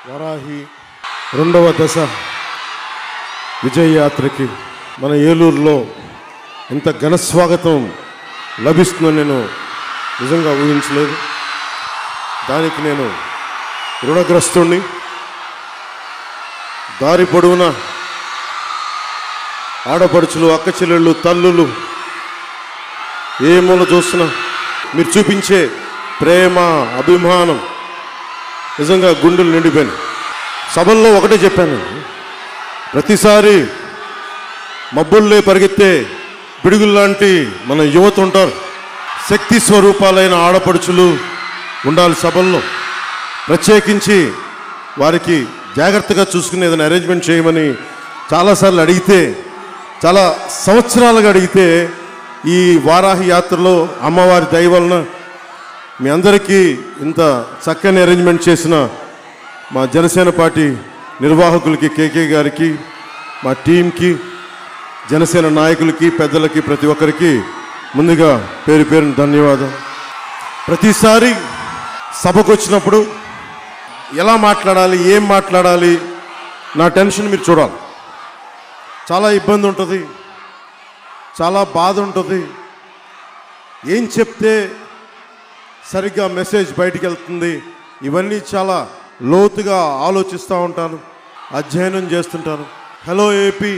వారాహి రెండవ దశ విజయయాత్రకి మన ఏలూరులో ఇంత ఘన స్వాగతం లభిస్తుందని నేను నిజంగా ఊహించలేదు. దానికి నేను రుణగ్రస్తుడిని. దారి పొడవునా ఆడపడుచులు, అక్క చెల్లెళ్ళు, తల్లులు ఏ మూల చూసినా మీరు చూపించే ప్రేమ, అభిమానం నిజంగా గుండెలు నిండిపోయాను. సభల్లో ఒకటే చెప్పాను, ప్రతిసారి మబ్బుల్లే పరిగెత్తే పిడుగుల్లాంటి మన యువత ఉంటారు, శక్తి స్వరూపాలైన ఆడపడుచులు ఉండాలి సభల్లో. ప్రత్యేకించి వారికి జాగ్రత్తగా చూసుకుని ఏదైనా అరేంజ్మెంట్ చేయమని చాలాసార్లు అడిగితే, చాలా సంవత్సరాలుగా అడిగితే, ఈ వారాహి యాత్రలో అమ్మవారి దయ వలన మీ అందరికీ ఇంత చక్కని అరేంజ్మెంట్ చేసిన మా జనసేన పార్టీ నిర్వాహకులకి, కేకే గారికి, మా టీంకి, జనసేన నాయకులకి, పెద్దలకి, ప్రతి ఒక్కరికి ముందుగా పేరు పేరున ధన్యవాదం. ప్రతిసారి సభకు వచ్చినప్పుడు ఎలా మాట్లాడాలి, ఏం మాట్లాడాలి, నా టెన్షన్ మీరు చూడాలి. చాలా ఇబ్బంది ఉంటుంది, చాలా బాధ ఉంటుంది. ఏం చెప్తే సరిగ్గా మెసేజ్ బయటికి వెళ్తుంది, ఇవన్నీ చాలా లోతుగా ఆలోచిస్తూ ఉంటాను, అధ్యయనం చేస్తుంటాను. Hello AP,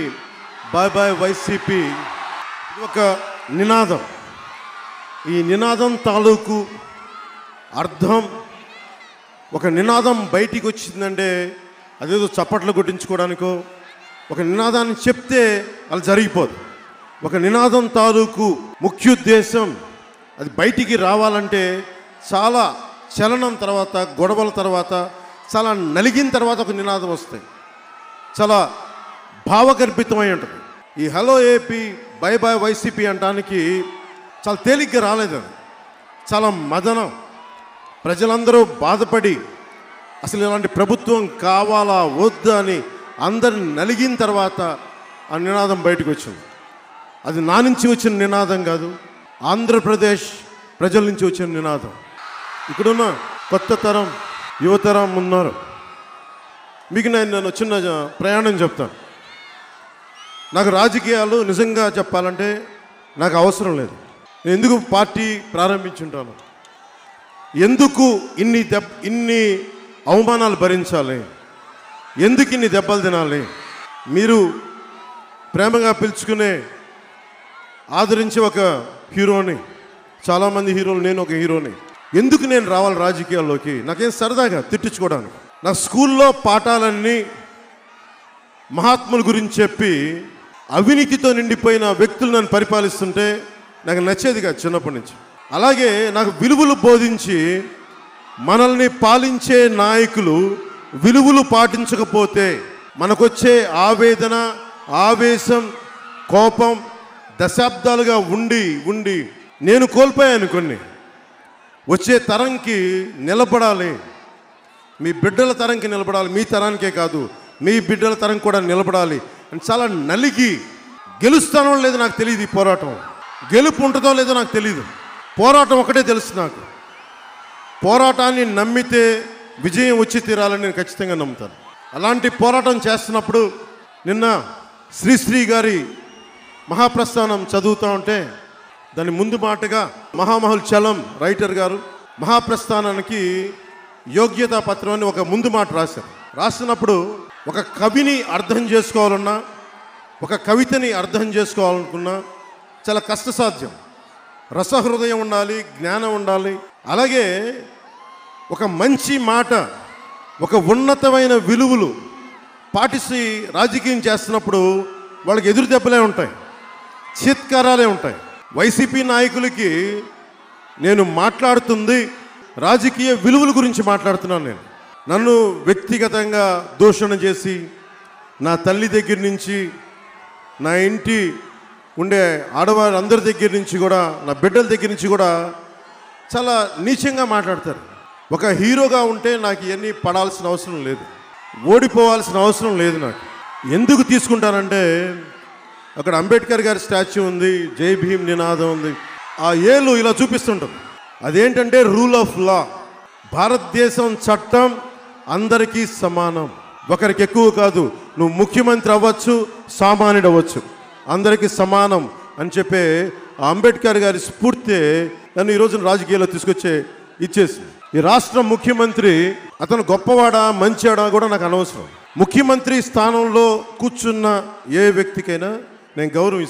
bye bye YCP, ఇది ఒక నినాదం. ఈ నినాదం తాలూకు అర్థం, ఒక నినాదం బయటికి వచ్చిందంటే అదేదో చప్పట్లు కొట్టించుకోవడానికో, ఒక నినాదాన్ని చెప్తే అది జరిగిపోదు. ఒక నినాదం తాలూకు ముఖ్యోద్దేశం అది బయటికి రావాలంటే చాలా చలనం తర్వాత, గొడవల తర్వాత, చాలా నలిగిన తర్వాత ఒక నినాదం వస్తాయి. చాలా భావగర్భితమై ఉంటుంది. ఈ hello AP, by by YCP అనడానికి చాలా తేలిగ్గా రాలేదు. అది చాలా మదనం. ప్రజలందరూ బాధపడి అసలు ఇలాంటి ప్రభుత్వం కావాలా వద్దా అని అందరిని నలిగిన తర్వాత ఆ నినాదం బయటకు వచ్చింది. అది నా నుంచి వచ్చిన నినాదం కాదు, ఆంధ్రప్రదేశ్ ప్రజల నుంచి వచ్చిన నినాదం. ఇక్కడున్న కొత్త తరం, యువతరం ఉన్నారు. మీకు నేను చిన్న ప్రయాణం చెప్తాను. నాకు రాజకీయాలు నిజంగా చెప్పాలంటే నాకు అవసరం లేదు. నేను ఎందుకు పార్టీ ప్రారంభించుంటాను, ఎందుకు ఇన్ని అవమానాలు భరించాలి, ఎందుకు ఇన్ని దెబ్బలు తినాలి, మీరు ప్రేమగా పిలుచుకునే ఆదరించే ఒక హీరోని, చాలామంది హీరోలు, నేను ఒక హీరోని. ఎందుకు నేను రావాలి రాజకీయాల్లోకి? నాకేం సరదాగా తిట్టించుకోవడానికి. నా స్కూల్లో పాఠాలన్నీ మహాత్ముల గురించి చెప్పి అవినీతితో నిండిపోయిన వ్యక్తులు నన్ను పరిపాలిస్తుంటే నాకు నచ్చేది కాదు చిన్నప్పటి నుంచి. అలాగే నాకు విలువలు బోధించి మనల్ని పాలించే నాయకులు విలువలు పాటించకపోతే మనకొచ్చే ఆవేదన, ఆవేశం, కోపం దశాబ్దాలుగా ఉండి ఉండి నేను కోల్పోయాను కొన్ని. వచ్చే తరంకి నిలబడాలి, మీ బిడ్డల తరంకి నిలబడాలి, మీ తరానికే కాదు మీ బిడ్డల తరం కూడా నిలబడాలి అని చాలా నలిగి, గెలుస్తానో లేదో నాకు తెలియదు. ఈ పోరాటం గెలుపు ఉంటుందో లేదో నాకు తెలియదు. పోరాటం ఒకటే తెలుసు నాకు. పోరాటాన్ని నమ్మితే విజయం వచ్చి తీరాలని నేను ఖచ్చితంగా నమ్ముతాను. అలాంటి పోరాటం చేస్తున్నప్పుడు నిన్న శ్రీశ్రీ గారి మహాప్రస్థానం చదువుతూ ఉంటే దాని ముందు మాటగా మహామహుల్ చలం రైటర్ గారు మహాప్రస్థానానికి యోగ్యతా పత్రం అని ఒక ముందు మాట రాశారు. రాసినప్పుడు ఒక కవిని అర్థం చేసుకోవాలన్నా, ఒక కవితని అర్థం చేసుకోవాలనుకున్నా చాలా కష్టసాధ్యం. రసహృదయం ఉండాలి, జ్ఞానం ఉండాలి. అలాగే ఒక మంచి మాట, ఒక ఉన్నతమైన విలువలు పాటించి రాజకీయం చేస్తున్నప్పుడు వాళ్ళకి ఎదురు దెబ్బలే ఉంటాయి, చీత్కారాలే ఉంటాయి. వైసీపీ నాయకులకి నేను మాట్లాడుతుంది రాజకీయ విలువల గురించి మాట్లాడుతున్నాను. నేను నన్ను వ్యక్తిగతంగా దూషణ చేసి నా తల్లి దగ్గర నుంచి, నా ఇంటి ఉండే ఆడవారి అందరి దగ్గర నుంచి కూడా, నా బిడ్డల దగ్గర నుంచి కూడా చాలా నీచంగా మాట్లాడతారు. ఒక హీరోగా ఉంటే నాకు ఇవన్నీ పడాల్సిన అవసరం లేదు, ఓడిపోవాల్సిన అవసరం లేదు. నాకు ఎందుకు తీసుకుంటానంటే అక్కడ అంబేద్కర్ గారి స్టాచ్యూ ఉంది, జై భీమ్ నినాదం ఉంది. ఆ ఏలు ఇలా చూపిస్తుంటుంది. అదేంటంటే రూల్ ఆఫ్ లా, భారతదేశం చట్టం అందరికీ సమానం. ఒకరికి ఎక్కువ కాదు. నువ్వు ముఖ్యమంత్రి అవ్వచ్చు, సామాన్యుడు అవ్వచ్చు, అందరికీ సమానం అని చెప్పే అంబేద్కర్ గారి స్ఫూర్తి నన్ను ఈరోజు రాజకీయాల్లో ఇచ్చేసింది. ఈ రాష్ట్ర ముఖ్యమంత్రి అతను గొప్పవాడా మంచివాడా కూడా నాకు అనవసరం. ముఖ్యమంత్రి స్థానంలో కూర్చున్న ఏ వ్యక్తికైనా నేను గౌరవం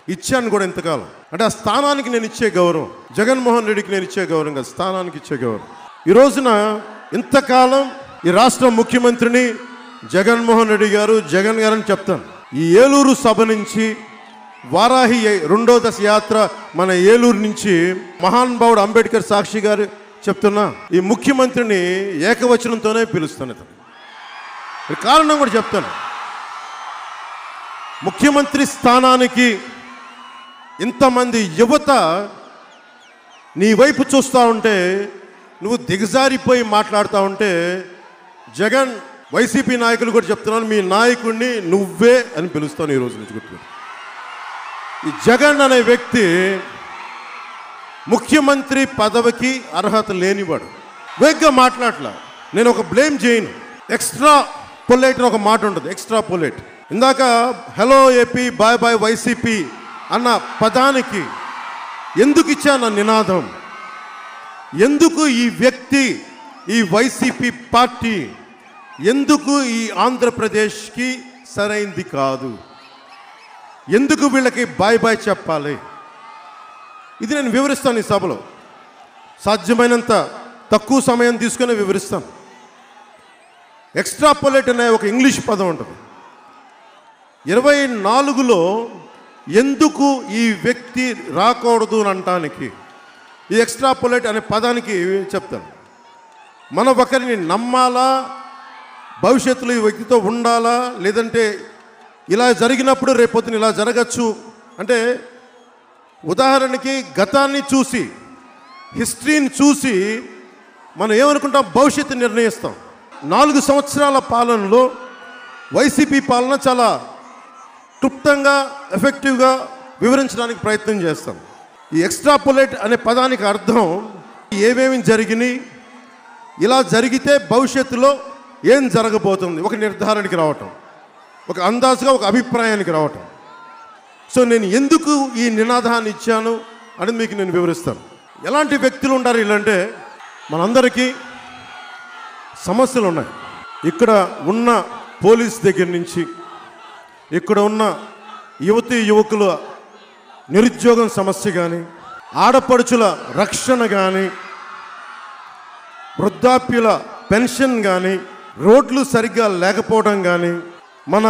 ఇచ్చాను కూడా ఇంతకాలం. అంటే ఆ స్థానానికి నేను ఇచ్చే గౌరవం, జగన్మోహన్ రెడ్డికి నేను ఇచ్చే గౌరవం కాదు, స్థానానికి ఇచ్చే గౌరవం. ఈ రోజున ఇంతకాలం ఈ రాష్ట్ర ముఖ్యమంత్రిని జగన్మోహన్ రెడ్డి గారు, జగన్ గారు అని చెప్తాను. ఈ ఏలూరు సభ నుంచి వారాహి 2వ దశ యాత్ర మన ఏలూరు నుంచి మహానుభావుడు అంబేద్కర్ సాక్షి గారు చెప్తున్నా, ఈ ముఖ్యమంత్రిని ఏకవచనంతోనే పిలుస్తాను. కారణం కూడా చెప్తాను. ముఖ్యమంత్రి స్థానానికి ఇంతమంది యువత నీ వైపు చూస్తూ ఉంటే, నువ్వు దిగజారిపోయి మాట్లాడుతూ ఉంటే, జగన్ వైసీపీ నాయకులు కూడా చెప్తున్నాను, మీ నాయకుడిని నువ్వే అని పిలుస్తాను ఈ రోజు నుంచి గుర్తు. ఈ జగన్ అనే వ్యక్తి ముఖ్యమంత్రి పదవికి అర్హత లేనివాడు. వేగ్గా మాట్లాడలా. నేను ఒక బ్లేమ్ చేయను. ఎక్స్ట్రా పొలైట్ అని ఒక మాట ఉంటుంది, ఎక్స్ట్రా పొలైట్. ఇందాక hello AP bye bye YCP అన్న పదానికి ఎందుకు ఇచ్చాను నినాదం? ఎందుకు ఈ వ్యక్తి, ఈ వైసీపీ పార్టీ ఎందుకు ఈ ఆంధ్రప్రదేశ్కి సరైంది కాదు? ఎందుకు వీళ్ళకి బాయ్ బాయ్ చెప్పాలి? ఇది నేను వివరిస్తాను ఈ సభలో. సాధ్యమైనంత తక్కువ సమయం తీసుకుని వివరిస్తాను. ఎక్స్ట్రాపోలేట్ అనే ఒక ఇంగ్లీష్ పదం ఉంటుంది. 24లో ఎందుకు ఈ వ్యక్తి రాకూడదు అని అనటానికి ఈ ఎక్స్ట్రాపోలేట్ అనే పదానికి చెప్తాను. మనం ఒకరిని నమ్మాలా, భవిష్యత్తులో ఈ వ్యక్తితో ఉండాలా, లేదంటే ఇలా జరిగినప్పుడు రేపొద్దున ఇలా జరగచ్చు అంటే, ఉదాహరణకి గతాన్ని చూసి, హిస్టరీని చూసి మనం ఏమనుకుంటాం? భవిష్యత్తు నిర్ణయిస్తాం. 4 సంవత్సరాల పాలనలో వైసీపీ పాలన చాలా క్లుప్తంగా, ఎఫెక్టివ్గా వివరించడానికి ప్రయత్నం చేస్తాం. ఈ ఎక్స్ట్రాపోలేట్ అనే పదానికి అర్థం ఏమేమి జరిగినాయి, ఇలా జరిగితే భవిష్యత్తులో ఏం జరగబోతుంది, ఒక నిర్ధారణకి రావటం, ఒక అందాజుగా ఒక అభిప్రాయానికి రావటం. సో నేను ఎందుకు ఈ నినాదాన్ని ఇచ్చాను అనేది మీకు నేను వివరిస్తాను. ఎలాంటి వ్యక్తులు ఉంటారు ఇలాంటే, మనందరికీ సమస్యలు ఉన్నాయి. ఇక్కడ ఉన్న పోలీస్ దగ్గర నుంచి, ఇక్కడ ఉన్న యువతీ యువకుల నిరుద్యోగం సమస్య కానీ, ఆడపడుచుల రక్షణ కానీ, వృద్ధాప్యుల పెన్షన్ కానీ, రోడ్లు సరిగ్గా లేకపోవడం కానీ, మన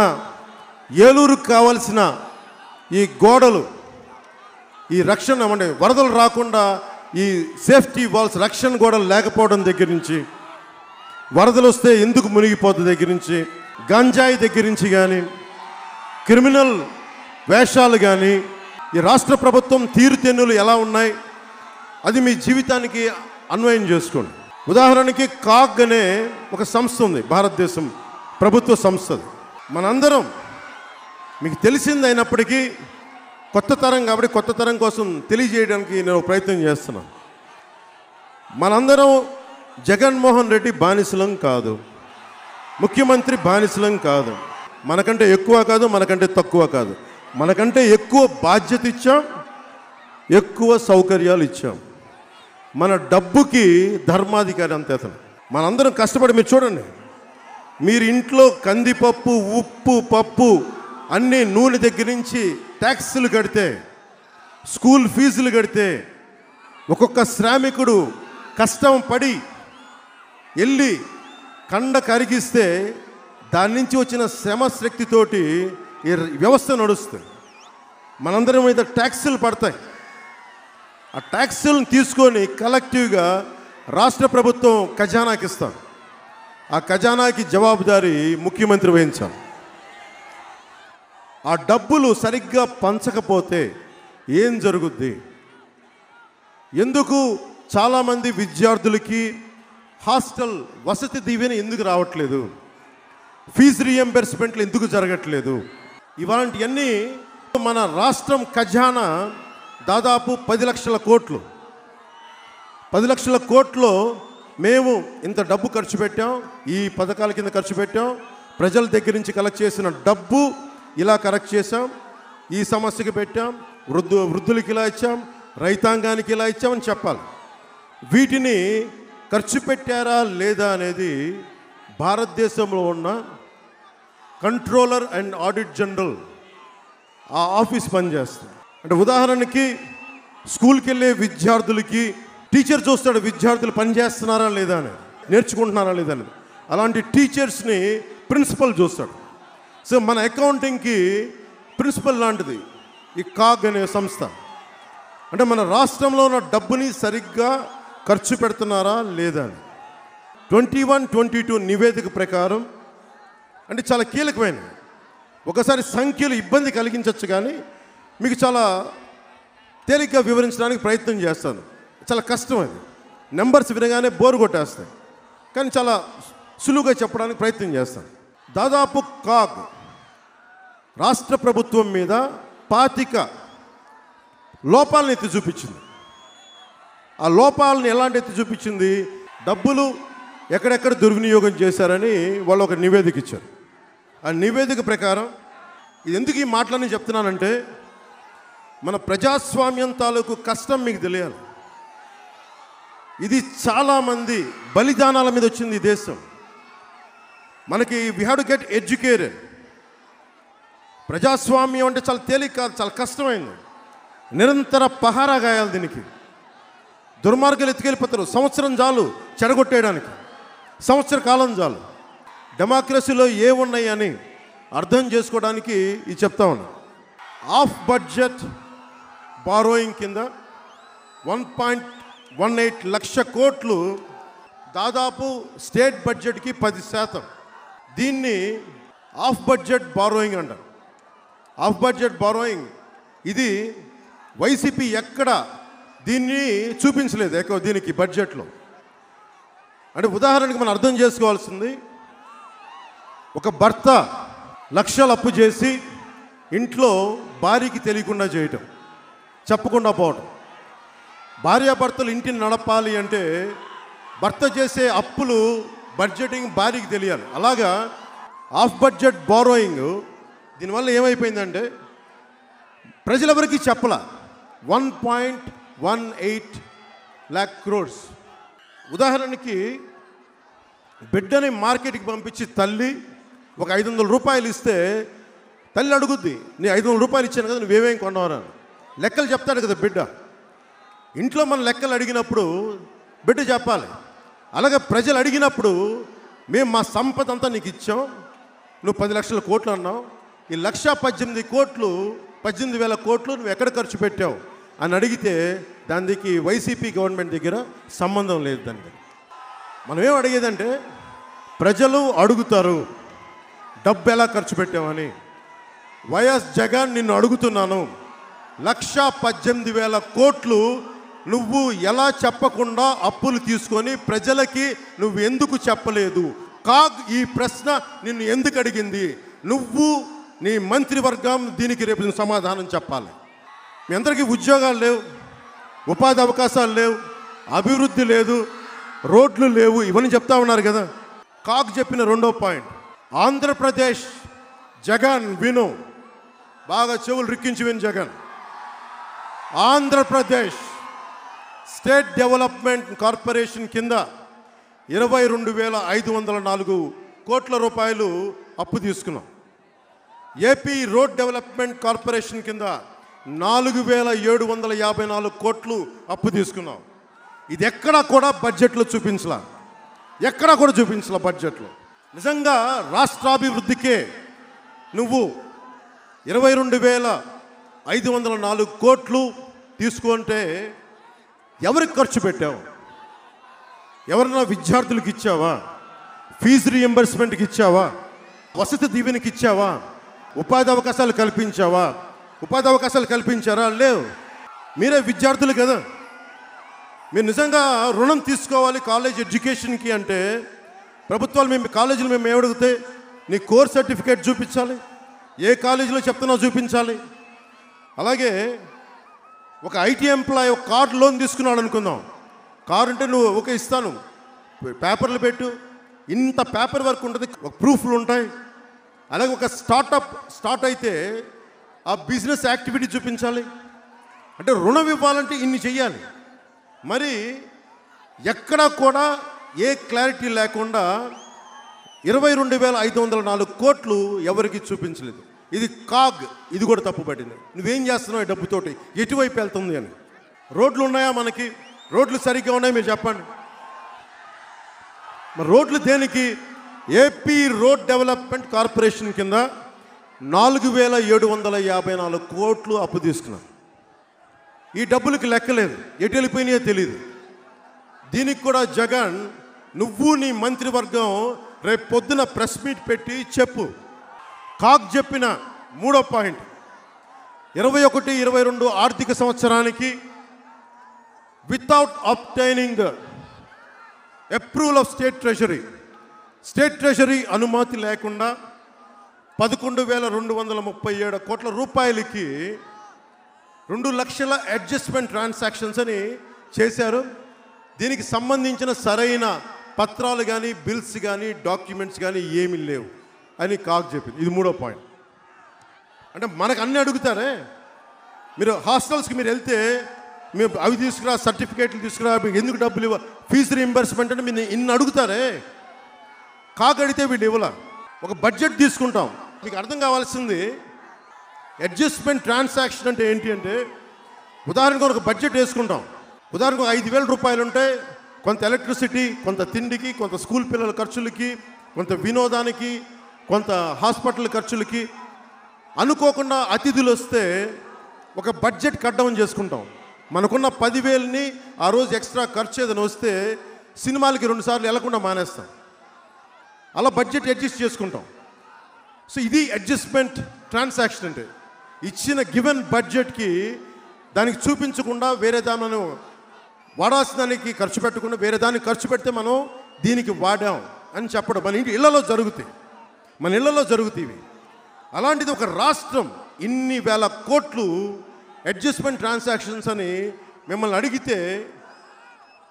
ఏలూరుకు కావాల్సిన ఈ గోడలు, ఈ రక్షణ అంటే వరదలు రాకుండా ఈ సేఫ్టీ వాల్స్, రక్షణ గోడలు లేకపోవడం దగ్గర నుంచి, వరదలు వస్తే ఎందుకు మునిగిపోతుంది దగ్గర నుంచి, గంజాయి దగ్గర నుంచి కానీ, క్రిమినల్ వేషాలు కానీ, ఈ రాష్ట్ర ప్రభుత్వం తీరుతెన్నులు ఎలా ఉన్నాయి అది మీ జీవితానికి అన్వయం చేసుకోండి. ఉదాహరణకి కాగ్ అనే ఒక సంస్థ ఉంది, భారతదేశం ప్రభుత్వ సంస్థ. మనందరం మీకు తెలిసింది అయినప్పటికీ కొత్త తరం కాబట్టి కొత్త తరం కోసం తెలియజేయడానికి నేను ప్రయత్నం చేస్తున్నాను. మనందరం జగన్మోహన్ రెడ్డి బానిసలం కాదు, ముఖ్యమంత్రి బానిసలం కాదు, మనకంటే ఎక్కువ కాదు, మనకంటే తక్కువ కాదు, మనకంటే ఎక్కువ బాధ్యత ఇచ్చాం, ఎక్కువ సౌకర్యాలు ఇచ్చాం. మన డబ్బుకి ధర్మాధికారి అంతే అతను. మనందరం కష్టపడి, మీరు చూడండి, మీరు ఇంట్లో కందిపప్పు, ఉప్పు, పప్పు అన్నీ నూనె దగ్గర నుంచి ట్యాక్సులు కడితే, స్కూల్ ఫీజులు కడితే, ఒక్కొక్క శ్రామికుడు కష్టం పడి వెళ్ళి కండ కరిగిస్తే దాని నుంచి వచ్చిన శ్రమ శక్తితోటి ఈ వ్యవస్థ నడుస్తుంది. మనందరం మీద ట్యాక్సులు పడతాయి. ఆ ట్యాక్సులను తీసుకొని కలెక్టివ్గా రాష్ట్ర ప్రభుత్వం ఖజానాకి ఇస్తాం. ఆ ఖజానాకి జవాబుదారీ ముఖ్యమంత్రి వహించాలి. ఆ డబ్బులు సరిగ్గా పంచకపోతే ఏం జరుగుద్ది? ఎందుకు చాలామంది విద్యార్థులకి హాస్టల్ వసతి దీవెన ఎందుకు రావట్లేదు? ఫీజు రీఎంబర్స్మెంట్లు ఎందుకు జరగట్లేదు? ఇలాంటివన్నీ మన రాష్ట్రం ఖజానా దాదాపు 10 లక్షల కోట్లు. 10 లక్షల కోట్లు మేము ఇంత డబ్బు ఖర్చు పెట్టాం, ఈ పథకాల కింద ఖర్చు పెట్టాం, ప్రజల దగ్గర నుంచి కలెక్ట్ చేసిన డబ్బు ఇలా కలెక్ట్ చేసాం, ఈ సమస్యకి పెట్టాం, వృద్ధులకి ఇలా ఇచ్చాం, రైతాంగానికి ఇలా ఇచ్చామని చెప్పాలి. వీటిని ఖర్చు పెట్టారా లేదా అనేది భారతదేశంలో ఉన్న కంట్రోలర్ అండ్ ఆడిట్ జనరల్ ఆ ఆఫీస్ పనిచేస్తుంది. అంటే ఉదాహరణకి స్కూల్కి వెళ్ళే విద్యార్థులకి టీచర్ చూస్తాడు విద్యార్థులు పనిచేస్తున్నారా లేదా అని, నేర్చుకుంటున్నారా లేదా అని. అలాంటి టీచర్స్ని ప్రిన్సిపల్ చూస్తాడు. సో మన అకౌంటింగ్కి ప్రిన్సిపల్ లాంటిది ఈ కాగ్ అనే సంస్థ. అంటే మన రాష్ట్రంలో ఉన్న డబ్బుని సరిగ్గా ఖర్చు పెడుతున్నారా లేదా అని 21-22 నివేదిక ప్రకారం అంటే చాలా కీలకమైనది. ఒకసారి సంఖ్యలు ఇబ్బంది కలిగించవచ్చు, కానీ మీకు చాలా తేలిగ్గా వివరించడానికి ప్రయత్నం చేస్తాను. చాలా కష్టం అది, నెంబర్స్ వినగానే బోరు కొట్టేస్తాయి, కానీ చాలా సులువుగా చెప్పడానికి ప్రయత్నం చేస్తాను. దాదాపు కాగ్ రాష్ట్ర ప్రభుత్వం మీద 25 లోపాలను ఎత్తి చూపించింది. ఆ లోపాలను ఎలాంటి ఎత్తి చూపించింది? డబ్బులు ఎక్కడెక్కడ దుర్వినియోగం చేశారని వాళ్ళు ఒక నివేదిక ఇచ్చారు. ఆ నివేదిక ప్రకారం ఇది ఎందుకు ఈ మాటలని చెప్తున్నానంటే, మన ప్రజాస్వామ్యం తాలూకు కష్టం మీకు తెలియాలి. ఇది చాలామంది బలిదానాల మీద వచ్చింది ఈ దేశం. మనకి we have to get educated. ప్రజాస్వామ్యం అంటే చాలా తేలిక కాదు, చాలా కష్టమైంది. నిరంతర పహారా గాయాలి దీనికి. దుర్మార్గులు ఎత్తుకెళ్ళిపోతారు. సంవత్సరం చాలు చెడగొట్టేయడానికి, సంవత్సర కాలం చాలు. డెమోక్రసీలో ఏమున్నాయి అని అర్థం చేసుకోవడానికి ఇది చెప్తా ఉన్నా. ఆఫ్ బడ్జెట్ బారోయింగ్ కింద 1.18 లక్ష కోట్లు, దాదాపు స్టేట్ బడ్జెట్కి 10%. దీన్ని ఆఫ్ బడ్జెట్ బారోయింగ్ అంటారు. ఆఫ్ బడ్జెట్ బారోయింగ్ ఇది వైసీపీ ఎక్కడ దీన్ని చూపించలేదు ఎక్కువ దీనికి బడ్జెట్లో. అంటే ఉదాహరణకి మనం అర్థం చేసుకోవాల్సింది, ఒక భర్త లక్షలు అప్పు చేసి ఇంట్లో భార్యకి తెలియకుండా చేయటం, చెప్పకుండా పోవటం. భార్యాభర్తలు ఇంటిని నడపాలి అంటే భర్త చేసే అప్పులు బడ్జెటింగ్ భార్యకి తెలియాలి. అలాగా ఆఫ్ బడ్జెట్ బారోయింగ్ దీనివల్ల ఏమైపోయిందంటే ప్రజలెవరికి చెప్పలా. 1.18 lakh crores. ఉదాహరణకి బిడ్డని మార్కెట్కి పంపించి తల్లి ఒక 500 రూపాయలు ఇస్తే తల్లి అడుగుద్ది, నీ 500 రూపాయలు ఇచ్చాను కదా, నువ్వేమేం కొన్నావరా? లెక్కలు చెప్తాడు కదా బిడ్డ. ఇంట్లో మన లెక్కలు అడిగినప్పుడు బిడ్డ చెప్పాలి. అలాగే ప్రజలు అడిగినప్పుడు మేము మా సంపద అంతా నీకు ఇచ్చాం, నువ్వు 10 లక్షల కోట్లు అన్నావు, ఈ 1,18,000 కోట్లు నువ్వు ఎక్కడ ఖర్చు పెట్టావు అని అడిగితే దానికి వైసీపీ గవర్నమెంట్ దగ్గర సంబంధం లేదు. దానికి మనం ఏం అడిగేదంటే, ప్రజలు అడుగుతారు డబ్బు ఎలా ఖర్చు పెట్టామని. వైఎస్ జగన్ నిన్ను అడుగుతున్నాను, 1,18,000 కోట్లు నువ్వు ఎలా చెప్పకుండా అప్పులు తీసుకొని ప్రజలకి నువ్వు ఎందుకు చెప్పలేదు? కాగ్ ఈ ప్రశ్న నిన్ను ఎందుకు అడిగింది? నువ్వు నీ మంత్రివర్గం దీనికి రేపు సమాధానం చెప్పాలి. మీ అందరికీ ఉద్యోగాలు లేవు, ఉపాధి అవకాశాలు లేవు, అభివృద్ధి లేదు, రోడ్లు లేవు, ఇవన్నీ చెప్తా ఉన్నారు కదా. కాగ్ చెప్పిన రెండో పాయింట్, ఆంధ్రప్రదేశ్ జగన్ విను, బాగా చెవులు రిక్కించి విను Jagan. Andhra Pradesh state development corporation కింద 22,504 కోట్ల రూపాయలు అప్పు తీసుకున్నాం. ఏపీ రోడ్ డెవలప్మెంట్ కార్పొరేషన్ కింద 4,754 కోట్లు అప్పు తీసుకున్నాం. ఇది ఎక్కడా కూడా బడ్జెట్లో చూపించలా, ఎక్కడా కూడా చూపించలా బడ్జెట్లో. నిజంగా రాష్ట్రాభివృద్ధికే నువ్వు 22,504 కోట్లు తీసుకుంటే ఎవరికి ఖర్చు పెట్టావు? ఎవరన్నా విద్యార్థులకు ఇచ్చావా? ఫీజు రీఎంబర్స్మెంట్కి ఇచ్చావా? వసతి దీవెనకి ఇచ్చావా? ఉపాధి అవకాశాలు కల్పించావా? ఉపాధి అవకాశాలు కల్పించారా? లేవు. మీరే విద్యార్థులు కదా, మీరు నిజంగా రుణం తీసుకోవాలి కాలేజ్ ఎడ్యుకేషన్కి అంటే ప్రభుత్వాలు కాలేజీలు మేము ఏమడిగితే నీ కోర్స్ సర్టిఫికేట్ చూపించాలి, ఏ కాలేజీలో చెప్తున్నావు చూపించాలి. అలాగే ఒక ఐటీ ఎంప్లాయ్ ఒక కార్ లోన్ తీసుకున్నాడు అనుకుందాం. కారు అంటే నువ్వు ఓకే ఇస్తాను, పేపర్లు పెట్టు, ఇంత పేపర్ వర్క్ ఉంటుంది, ఒక ప్రూఫ్లు ఉంటాయి. అలాగే ఒక స్టార్ట్ అయితే ఆ బిజినెస్ యాక్టివిటీ చూపించాలి. అంటే రుణం ఇవ్వాలంటే ఇన్ని చెయ్యాలి. మరి ఎక్కడా కూడా ఏ క్లారిటీ లేకుండా 22,504 కోట్లు ఎవరికి చూపించలేదు. ఇది కాగ్, ఇది కూడా తప్పు పట్టింది. నువ్వేం చేస్తున్నావు ఈ డబ్బుతోటి, ఎటువైపు వెళ్తుంది అని. రోడ్లు ఉన్నాయా మనకి? రోడ్లు సరిగ్గా ఉన్నాయి మీరు చెప్పండి. మరి రోడ్లు దేనికి? ఏపీ రోడ్ డెవలప్మెంట్ కార్పొరేషన్ కింద 4,754 కోట్లు అప్పు తీసుకున్నారు. ఈ డబ్బులకి లెక్కలేదు, ఎటు వెళ్ళిపోయినాయో తెలియదు. దీనికి కూడా జగన్, నువ్వు నీ మంత్రివర్గం రేపు పొద్దున ప్రెస్ మీట్ పెట్టి చెప్పు. కాగ్ చెప్పిన 3వ పాయింట్, 21-22 ఆర్థిక సంవత్సరానికి without obtaining approval of state treasury అనుమతి లేకుండా 11,237 కోట్ల రూపాయలకి 2 లక్షల అడ్జస్ట్మెంట్ ట్రాన్సాక్షన్స్ అని చేశారు. దీనికి సంబంధించిన సరైన పత్రాలు కానీ, బిల్స్ కానీ, డాక్యుమెంట్స్ కానీ ఏమీ లేవు అని కాగ్ చెప్పింది. ఇది 3వ పాయింట్. అంటే మనకు అన్నీ అడుగుతారే. మీరు హాస్టల్స్కి మీరు వెళ్తే మీరు అవి తీసుకురా, సర్టిఫికేట్లు తీసుకురా, ఎందుకు డబ్బులు ఇవ్వ, ఫీజు రీయింబర్స్మెంట్ అంటే మీరు ఇన్ని అడుగుతారే. కాగ్ అడిగితే వీళ్ళు ఇవ్వాల. ఒక బడ్జెట్ తీసుకుంటాం, మీకు అర్థం కావాల్సింది అడ్జస్ట్మెంట్ ట్రాన్సాక్షన్ అంటే ఏంటి అంటే, ఉదాహరణకు ఒక బడ్జెట్ వేసుకుంటాం. ఉదాహరణకు 5,000 రూపాయలు ఉంటే కొంత ఎలక్ట్రిసిటీ, కొంత తిండికి, కొంత స్కూల్ పిల్లల ఖర్చులకి, కొంత వినోదానికి, కొంత హాస్పిటల్ ఖర్చులకి, అనుకోకుండా అతిథులు వస్తే ఒక బడ్జెట్ కట్టడం చేసుకుంటాం. మనకున్న 10,000ని ఆ రోజు ఎక్స్ట్రా ఖర్చు ఏదైనా వస్తే సినిమాలకి 2 సార్లు వెళ్లకుండా మానేస్తాం. అలా బడ్జెట్ అడ్జస్ట్ చేసుకుంటాం. సో ఇది అడ్జస్ట్మెంట్ ట్రాన్సాక్షన్ అంటే. ఇచ్చిన గివెన్ బడ్జెట్కి దానికి చూపించకుండా వేరే దాన్ని వాడాల్సిన దానికి ఖర్చు పెట్టకుండా వేరే దానికి ఖర్చు పెడితే మనం దీనికి వాడాం అని చెప్పడం మన ఇళ్లలో జరుగుతాయి. అలాంటిది ఒక రాష్ట్రం ఇన్ని వేల కోట్లు అడ్జస్ట్మెంట్ ట్రాన్సాక్షన్స్ అని మిమ్మల్ని అడిగితే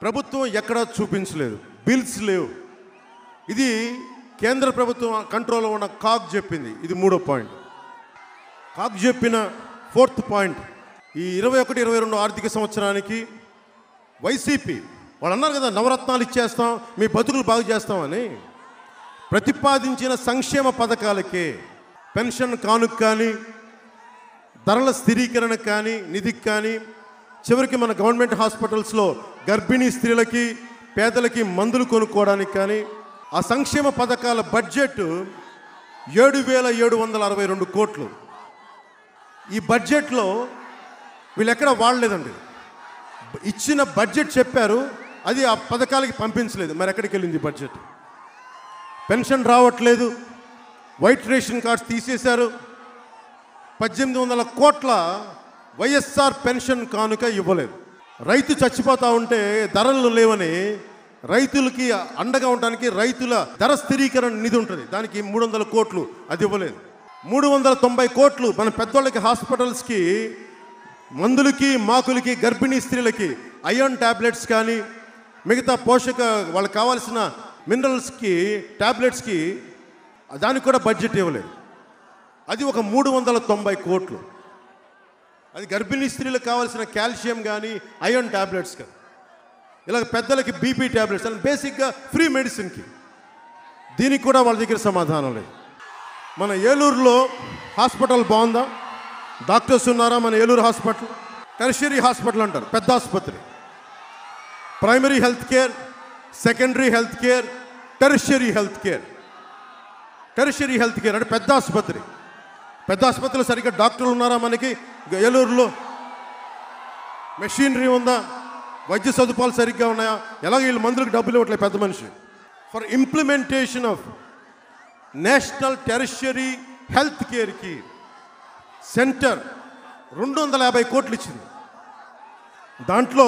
ప్రభుత్వం ఎక్కడా చూపించలేదు, బిల్స్ లేవు. ఇది కేంద్ర ప్రభుత్వం కంట్రోల్లో ఉన్న కాగ్ చెప్పింది. ఇది 3వ పాయింట్. కాగ్ చెప్పిన 4th పాయింట్, ఈ 21-22 ఆర్థిక సంవత్సరానికి వైసీపీ వాళ్ళు అన్నారు కదా, నవరత్నాలు ఇచ్చేస్తాం, మీ బతుకులు బాగు చేస్తామని. ప్రతిపాదించిన సంక్షేమ పథకాలకే, పెన్షన్ కానుక కానీ, ధరల స్థిరీకరణ కానీ, నిధికి కానీ, చివరికి మన గవర్నమెంట్ హాస్పిటల్స్లో గర్భిణీ స్త్రీలకి, పేదలకి మందులు కొనుక్కోవడానికి కానీ, ఆ సంక్షేమ పథకాల బడ్జెట్ 7,762 కోట్లు. ఈ బడ్జెట్లో వీళ్ళు ఎక్కడ వాడలేదండి. ఇచ్చిన బడ్జెట్ చెప్పారు, అది ఆ పథకాలకి పంపించలేదు. మరి ఎక్కడికి వెళ్ళింది బడ్జెట్? పెన్షన్ రావట్లేదు, వైట్ రేషన్ కార్డ్స్ తీసేశారు, 1,800 కోట్ల వైఎస్ఆర్ పెన్షన్ కానుక ఇవ్వలేదు. రైతు చచ్చిపోతూ ఉంటే ధరలు లేవని రైతులకి అండగా ఉండడానికి రైతుల ధర స్థిరీకరణ నిధి ఉంటుంది, దానికి 300 కోట్లు, అది ఇవ్వలేదు. 390 కోట్లు మన పెద్దోళ్ళకి హాస్పిటల్స్కి, మందులకి, మాకులకి, గర్భిణీ స్త్రీలకి ఐరన్ ట్యాబ్లెట్స్ కానీ, మిగతా పోషక వాళ్ళకి కావాల్సిన మినరల్స్కి, ట్యాబ్లెట్స్కి, దానికి కూడా బడ్జెట్ ఇవ్వలేదు. అది ఒక 390 కోట్లు. అది గర్భిణీ స్త్రీలకు కావాల్సిన కాల్షియం కానీ, ఐరన్ ట్యాబ్లెట్స్ కానీ, ఇలా పెద్దలకి బీపీ ట్యాబ్లెట్స్ అని బేసిక్గా ఫ్రీ మెడిసిన్కి. దీనికి కూడా వాళ్ళ దగ్గర సమాధానం లేదు. మన ఏలూరులో హాస్పిటల్ బాగుందా? డాక్టర్స్ ఉన్నారా? మన ఏలూరు హాస్పిటల్ టెర్షియరీ హాస్పిటల్ అంటారు, పెద్ద ఆసుపత్రి. Primary health care, secondary health care, tertiary health care. Tertiary health care అంటే పెద్ద ఆసుపత్రి. పెద్ద ఆసుపత్రిలో సరిగ్గా డాక్టర్లు ఉన్నారా? మనకి ఏలూరులో మెషినరీ ఉందా? వైద్య సదుపాయాలు సరిగ్గా ఉన్నాయా? ఎలాగ వీళ్ళు మందులకు డబ్బులు ఇవ్వట్లేదు పెద్ద మనిషి. For implementation of national tertiary health కేర్కి సెంటర్ 250 కోట్లు ఇచ్చింది. దాంట్లో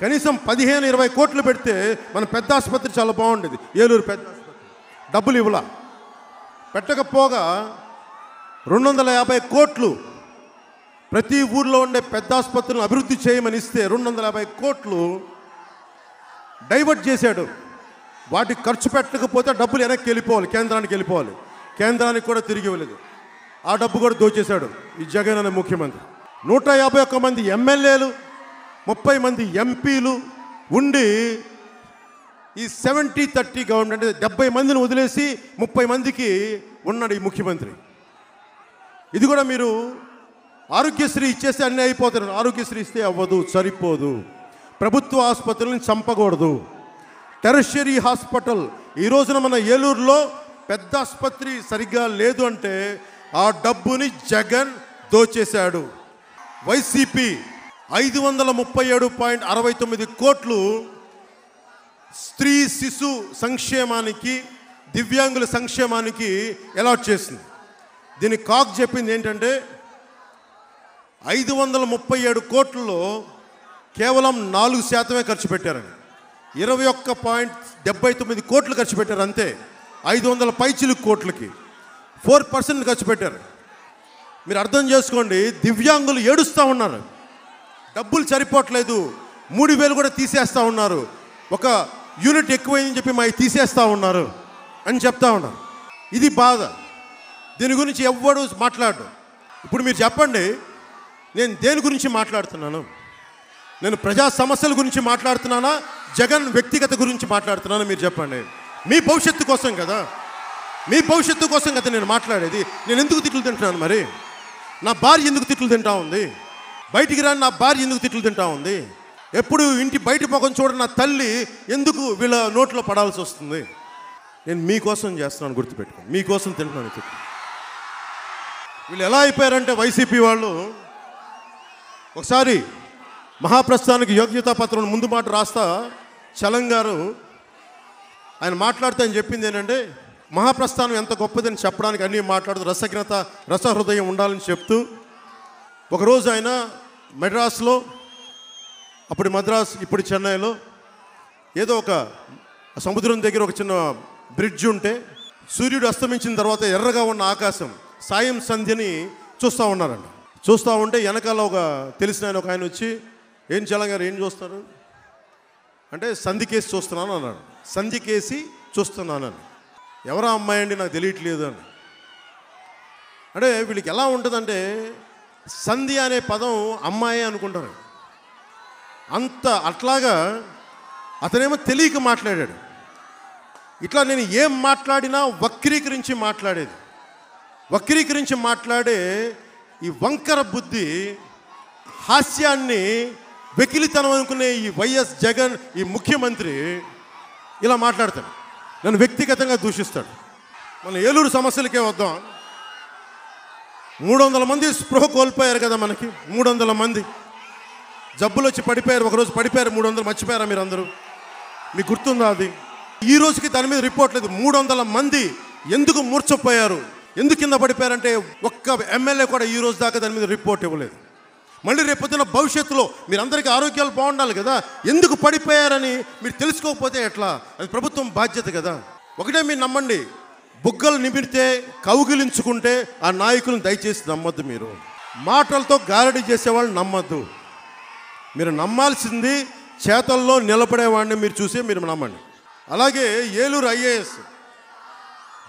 కనీసం 15-20 కోట్లు పెడితే మన పెద్ద ఆసుపత్రి చాలా బాగుండేది. ఏలూరు పెద్ద ఆసుపత్రి డబ్బులు ఇవ్వలా. పెట్టకపోగా 250 కోట్లు ప్రతి ఊర్లో ఉండే పెద్ద ఆసుపత్రులను అభివృద్ధి చేయమని ఇస్తే 250 కోట్లు డైవర్ట్ చేశాడు వాటికి ఖర్చు పెట్టకపోతే డబ్బులు వెనక్కి వెళ్ళిపోవాలి, కేంద్రానికి వెళ్ళిపోవాలి. కేంద్రానికి కూడా తిరిగి ఇవ్వలేదు. ఆ డబ్బు కూడా దోచేశాడు ఈ జగన్ అనే ముఖ్యమంత్రి. 151 మంది ఎమ్మెల్యేలు, 30 మంది ఎంపీలు ఉండి ఈ 70-30 గవర్నమెంట్ అంటే 70 మందిని వదిలేసి 30 మందికి ఉన్నాడు ఈ ముఖ్యమంత్రి. ఇది కూడా మీరు ఆరోగ్యశ్రీ ఇచ్చేస్తే అన్నీ అయిపోతారు. ఆరోగ్యశ్రీ ఇస్తే అవ్వదు, సరిపోదు. ప్రభుత్వ ఆసుపత్రులను చంపకూడదు. టెరిషరీ హాస్పిటల్ ఈ రోజున మన ఏలూరులో పెద్ద ఆసుపత్రి సరిగ్గా లేదు అంటే ఆ డబ్బుని జగన్ దోచేశాడు. వైసీపీ 537.69 కోట్లు స్త్రీ శిశు సంక్షేమానికి, దివ్యాంగుల సంక్షేమానికి అలాట్ చేసింది. దీని కాక్ చెప్పింది ఏంటంటే 537 కోట్లలో కేవలం 4% ఖర్చు పెట్టారని. 21.79 కోట్లు ఖర్చు పెట్టారు అంతే. 500 పైచిలుకు కోట్లకి 4% ఖర్చు పెట్టారు. మీరు అర్థం చేసుకోండి, దివ్యాంగులు ఏడుస్తూ ఉన్నారు, డబ్బులు సరిపోవట్లేదు, 3,000 కూడా తీసేస్తూ ఉన్నారు, ఒక యూనిట్ ఎక్కువైందని చెప్పి మాకు తీసేస్తూ ఉన్నారు అని చెప్తా ఉన్నారు. ఇది బాధ. దీని గురించి ఎవ్వడు మాట్లాడు. ఇప్పుడు మీరు చెప్పండి, నేను దేని గురించి మాట్లాడుతున్నాను? నేను ప్రజా సమస్యల గురించి మాట్లాడుతున్నానా, జగన్ వ్యక్తిగత గురించి మాట్లాడుతున్నానా? మీరు చెప్పండి. మీ భవిష్యత్తు కోసం కదా, మీ భవిష్యత్తు కోసం కదా నేను మాట్లాడేది. నేను ఎందుకు తిట్లు తింటున్నాను? మరి నా భార్య ఎందుకు తిట్లు తింటా ఉంది? బయటికి రాని నా భార్య ఎందుకు తిట్లు తింటా ఉంది? ఎప్పుడు ఇంటి బయట ముఖం చూడని నా తల్లి ఎందుకు వీళ్ళ నోట్లో పడాల్సి వస్తుంది? నేను మీకోసం చేస్తున్నాను, గుర్తుపెట్టుకోండి. మీకోసం తింటున్నాను తిట్లు. వీళ్ళు ఎలా అయిపోయారంటే వైసీపీ వాళ్ళు ఒకసారి మహాప్రస్థానానికి యోగ్యతా పత్రం ముందు మాట రాస్తా చలం గారు ఆయన మాట్లాడితే ఆయన చెప్పింది ఏంటంటే మహాప్రస్థానం ఎంత గొప్పదని చెప్పడానికి అన్నీ మాట్లాడుతూ రసజ్ఞత రసహృదయం ఉండాలని చెప్తూ ఒకరోజు ఆయన మెడ్రాస్లో, అప్పుడు మద్రాస్ ఇప్పుడు చెన్నైలో ఏదో ఒక సముద్రం దగ్గర ఒక చిన్న బ్రిడ్జ్ ఉంటే సూర్యుడు అస్తమించిన తర్వాత ఎర్రగా ఉన్న ఆకాశం సాయం సంధ్యని చూస్తూ ఉన్నారండి. చూస్తూ ఉంటే వెనకాల ఒక తెలిసిన ఆయన ఒక ఆయన వచ్చి, ఏం చలం గారు ఏం చూస్తారు అంటే సంధికేసి చూస్తున్నాను అన్నాడు. సంధికేసి చూస్తున్నానని. ఎవరా అమ్మాయి అండి నాకు తెలియట్లేదు అని. అంటే వీళ్ళకి ఎలా ఉంటుందంటే సంధి అనే పదం అమ్మాయి అనుకుంటారు. అంత అట్లాగా అతనేమో తెలియక మాట్లాడాడు. ఇట్లా నేను ఏం మాట్లాడినా వక్రీకరించి మాట్లాడేది. వక్రీకరించి మాట్లాడే ఈ వంకర బుద్ధి, హాస్యాన్ని వెకిలితనం అనుకునే ఈ వైఎస్ జగన్ ఈ ముఖ్యమంత్రి ఇలా మాట్లాడతాడు. నన్ను వ్యక్తిగతంగా దూషిస్తాడు. మన ఏలూరు సమస్యలకే వద్దాం. 300 మంది స్పృహ కోల్పోయారు కదా మనకి. 300 మంది జబ్బులు వచ్చి పడిపోయారు. ఒకరోజు పడిపోయారు 300. మర్చిపోయారా మీరు అందరూ? మీకు గుర్తుందా అది? ఈ రోజుకి దాని మీద రిపోర్ట్ లేదు. 300 మంది ఎందుకు మూర్చపోయారు, ఎందుకు కింద పడిపోయారంటే ఒక్క ఎమ్మెల్యే కూడా ఈ రోజు దాకా దాని మీద రిపోర్ట్ ఇవ్వలేదు. మళ్ళీ రేపొద్దున భవిష్యత్తులో మీరందరికీ ఆరోగ్యాలు బాగుండాలి కదా, ఎందుకు పడిపోయారని మీరు తెలుసుకోకపోతే ఎట్లా? అది ప్రభుత్వం బాధ్యత కదా. ఒకటే మీరు నమ్మండి, బుగ్గలు నిమిరితే కౌగిలించుకుంటే ఆ నాయకులను దయచేసి నమ్మొద్దు. మీరు మాటలతో గారడీ చేసేవాళ్ళు నమ్మొద్దు. మీరు నమ్మాల్సింది చేతల్లో నిలబడేవాడిని మీరు చూసే మీరు నమ్మండి. అలాగే Eluru IAS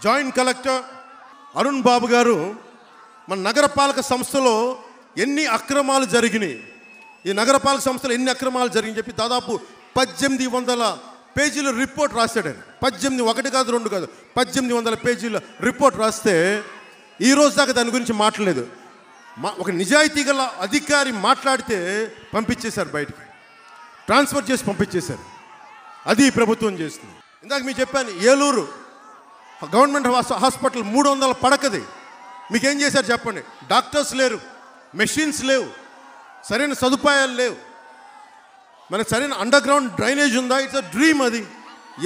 joint collector Arun Babu garu మన నగరపాలక సంస్థలో ఎన్ని అక్రమాలు జరిగినాయి, ఈ నగరపాలక సంస్థలో ఎన్ని అక్రమాలు జరిగినాయి చెప్పి దాదాపు 1800 పేజీల రిపోర్ట్ రాశాడు ఆయన. 18, 1 కాదు 2 కాదు, 1800 పేజీల రిపోర్ట్ రాస్తే ఈ రోజు దాకా దాని గురించి మాట్లాడలేదు. ఒక నిజాయితీ గల అధికారి మాట్లాడితే పంపించేశారు, బయటికి ట్రాన్స్ఫర్ చేసి పంపించేశారు. అది ప్రభుత్వం చేస్తుంది. ఇందాక మీకు చెప్పాను, ఏలూరు గవర్నమెంట్ హాస్పిటల్ 300 పడకది. మీకేం చేశారు చెప్పండి? డాక్టర్స్ లేరు, మెషిన్స్ లేవు, సరైన సదుపాయాలు లేవు, మనకు సరైన అండర్ గ్రౌండ్ డ్రైనేజ్ ఉందా? It's a dream. అది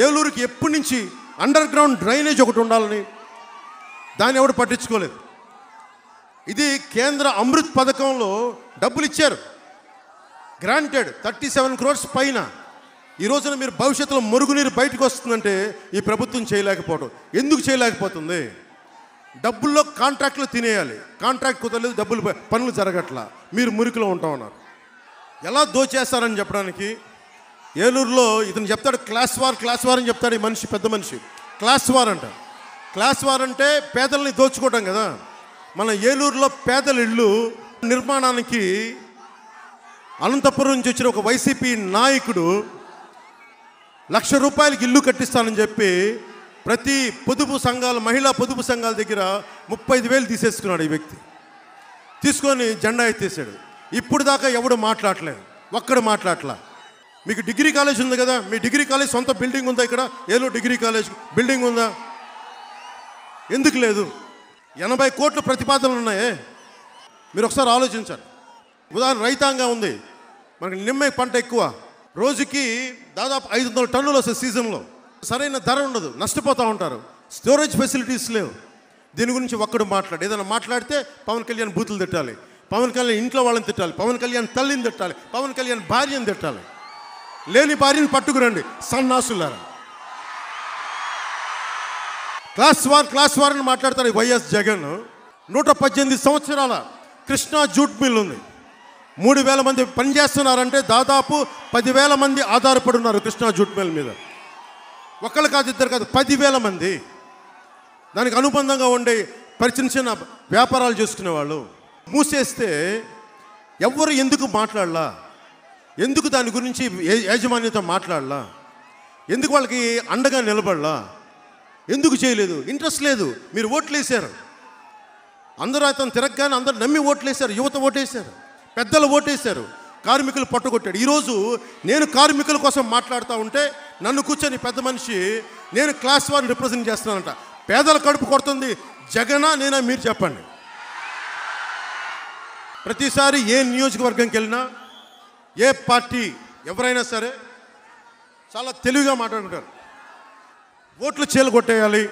ఏలూరుకి ఎప్పటి నుంచి అండర్ గ్రౌండ్ డ్రైనేజ్ ఒకటి ఉండాలని దాన్ని ఎవడు పట్టించుకోలేదు. ఇది కేంద్ర అమృత్ పథకంలో డబ్బులు ఇచ్చారు, గ్రాంటెడ్ 37 crores పైన. ఈ రోజున మీరు భవిష్యత్తులో మురుగునీరు బయటకు వస్తుందంటే ఈ ప్రభుత్వం చేయలేకపోవడం. ఎందుకు చేయలేకపోతుంది? డబ్బుల్లో కాంట్రాక్ట్లు తినేయాలి, కాంట్రాక్ట్ కుదరలేదు, డబ్బులు పనులు జరగట్లా, మీరు మురికిలో ఉంటా ఉన్నారు. ఎలా దోచేస్తారని చెప్పడానికి ఏలూరులో ఇతను చెప్తాడు క్లాస్ వార్ అని చెప్తాడు. ఈ మనిషి పెద్ద మనిషి క్లాస్ వార్ అంట. క్లాస్ వార్ అంటే పేదల్ని దోచుకోవటం కదా. మన ఏలూరులో పేదల ఇళ్ళు నిర్మాణానికి అనంతపురం నుంచి వచ్చిన ఒక వైసీపీ నాయకుడు ₹1,00,000 ఇల్లు కట్టిస్తానని చెప్పి ప్రతి పొదుపు సంఘాలు, మహిళా పొదుపు సంఘాల దగ్గర 35,000 తీసేసుకున్నాడు ఈ వ్యక్తి. తీసుకొని జెండా ఎత్తేసాడు. ఇప్పుడు దాకా ఎవడు మాట్లాడలేదు, ఒక్కడు మాట్లాడలా. మీకు డిగ్రీ కాలేజ్ ఉంది కదా, మీ డిగ్రీ కాలేజ్ సొంత బిల్డింగ్ ఉందా? ఇక్కడ ఏలూరు డిగ్రీ కాలేజ్ బిల్డింగ్ ఉందా? ఎందుకు లేదు? 80 కోట్ల ప్రతిపాదనలు ఉన్నాయే. మీరు ఒకసారి ఆలోచించాలి. ఉదాహరణ రైతాంగం ఉంది, మనకి నిమ్మ పంట ఎక్కువ, రోజుకి దాదాపు 500 టన్నులు వస్తాయి సీజన్లో. సరైన ధర ఉండదు, నష్టపోతూ ఉంటారు. స్టోరేజ్ ఫెసిలిటీస్ లేవు. దీని గురించి ఒక్కడు మాట్లాడు. ఏదైనా మాట్లాడితే పవన్ కళ్యాణ్ బూతులు తిట్టాలి, పవన్ కళ్యాణ్ ఇంట్లో వాళ్ళని తిట్టాలి, పవన్ కళ్యాణ్ తల్లిని తిట్టాలి, పవన్ కళ్యాణ్ భార్యను తిట్టాలి. లేని భార్యని పట్టుకురండి సన్నాసులారా. క్లాస్ వార్ అని మాట్లాడతాడు వైఎస్ జగన్. 118 సంవత్సరాల కృష్ణా జూట్ మిల్ ఉంది. 3,000 మంది పనిచేస్తున్నారంటే దాదాపు 10,000 మంది ఆధారపడి ఉన్నారు కృష్ణా జూట్ మిల్ మీద. ఒక్కళ్ళు కాదు, ఇద్దరు కాదు, 10,000 మంది దానికి అనుబంధంగా ఉండే చిన్న వ్యాపారాలు చేసుకునేవాళ్ళు. మూసేస్తే ఎవరు ఎందుకు మాట్లాడలా? ఎందుకు దాని గురించి యాజమాన్యత మాట్లాడలా? ఎందుకు వాళ్ళకి అండగా నిలబడలా? ఎందుకు చేయలేదు? ఇంట్రెస్ట్ లేదు. మీరు ఓట్లు వేశారు, అందరూ అతను తిరగగానే అందరూ నమ్మి ఓట్లు వేశారు. యువత ఓటేశారు, పెద్దలు ఓటేశారు, కార్మికులు పట్టుకొట్టాడు. ఈరోజు నేను కార్మికుల కోసం మాట్లాడుతూ ఉంటే నన్ను కూర్చొని పెద్ద మనిషి నేను క్లాస్ వారిని రిప్రజెంట్ చేస్తున్నానంట. పేదల కడుపు కొడుతుంది జగనా నేనా? మీరు చెప్పండి. ప్రతిసారి ఏ నియోజకవర్గంకి వెళ్ళినా, ఏ పార్టీ ఎవరైనా సరే చాలా తెలివిగా మాట్లాడుకుంటారు. ఓట్లు చీలు కొట్టేయాలి.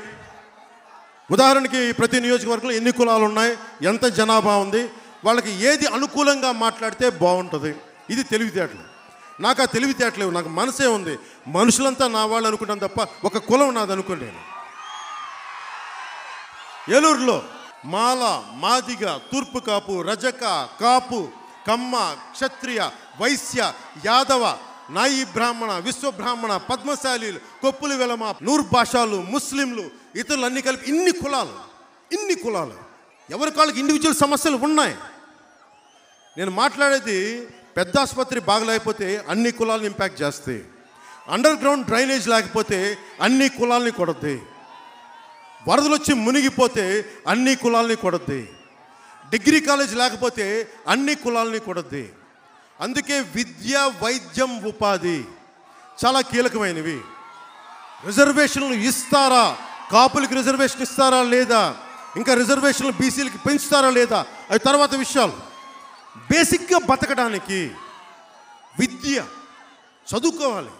ఉదాహరణకి ప్రతి నియోజకవర్గంలో ఎన్ని కులాలు ఉన్నాయి, ఎంత జనాభా ఉంది, వాళ్ళకి ఏది అనుకూలంగా మాట్లాడితే బాగుంటుంది. ఇది తెలివితేటలు. నాకు ఆ తెలివితేటలేవు. నాకు మనసే ఉంది. మనుషులంతా నా వాళ్ళు అనుకుంటాను తప్ప ఒక కులం నాది అనుకోలేను. ఏలూరులో మాల, మాదిగ, తూర్పు కాపు, రజక, కాపు, కమ్మ, క్షత్రియ, వైశ్య, యాదవ, నాయి బ్రాహ్మణ, విశ్వబ్రాహ్మణ, పద్మశాలీలు, కొప్పులు వెలమ, నూర్ భాషాలు, ముస్లింలు, ఇతరులు అన్నీ కలిపి ఇన్ని కులాలు. ఎవరి కాళ్ళకి ఇండివిజువల్ సమస్యలు ఉన్నాయి. నేను మాట్లాడేది పెద్ద ఆసుపత్రి బాగలేకపోతే అన్ని కులాలను ఇంపాక్ట్ చేస్తాయి. అండర్ గ్రౌండ్ డ్రైనేజ్ లేకపోతే అన్ని కులాలని కొడద్ది. వరదలు వచ్చి మునిగిపోతే అన్ని కులాలని కొడద్ది. డిగ్రీ కాలేజ్ లేకపోతే అన్ని కులాలని కొడద్ది. అందుకే విద్య, వైద్యం, ఉపాధి చాలా కీలకమైనవి. రిజర్వేషన్లు ఇస్తారా? కాపులకి రిజర్వేషన్ ఇస్తారా లేదా? ఇంకా రిజర్వేషన్లు బీసీలకి పెంచుతారా లేదా? అవి తర్వాత విషయాలు. బేసిక్గా బతకడానికి విద్య, చదువుకోవాలి.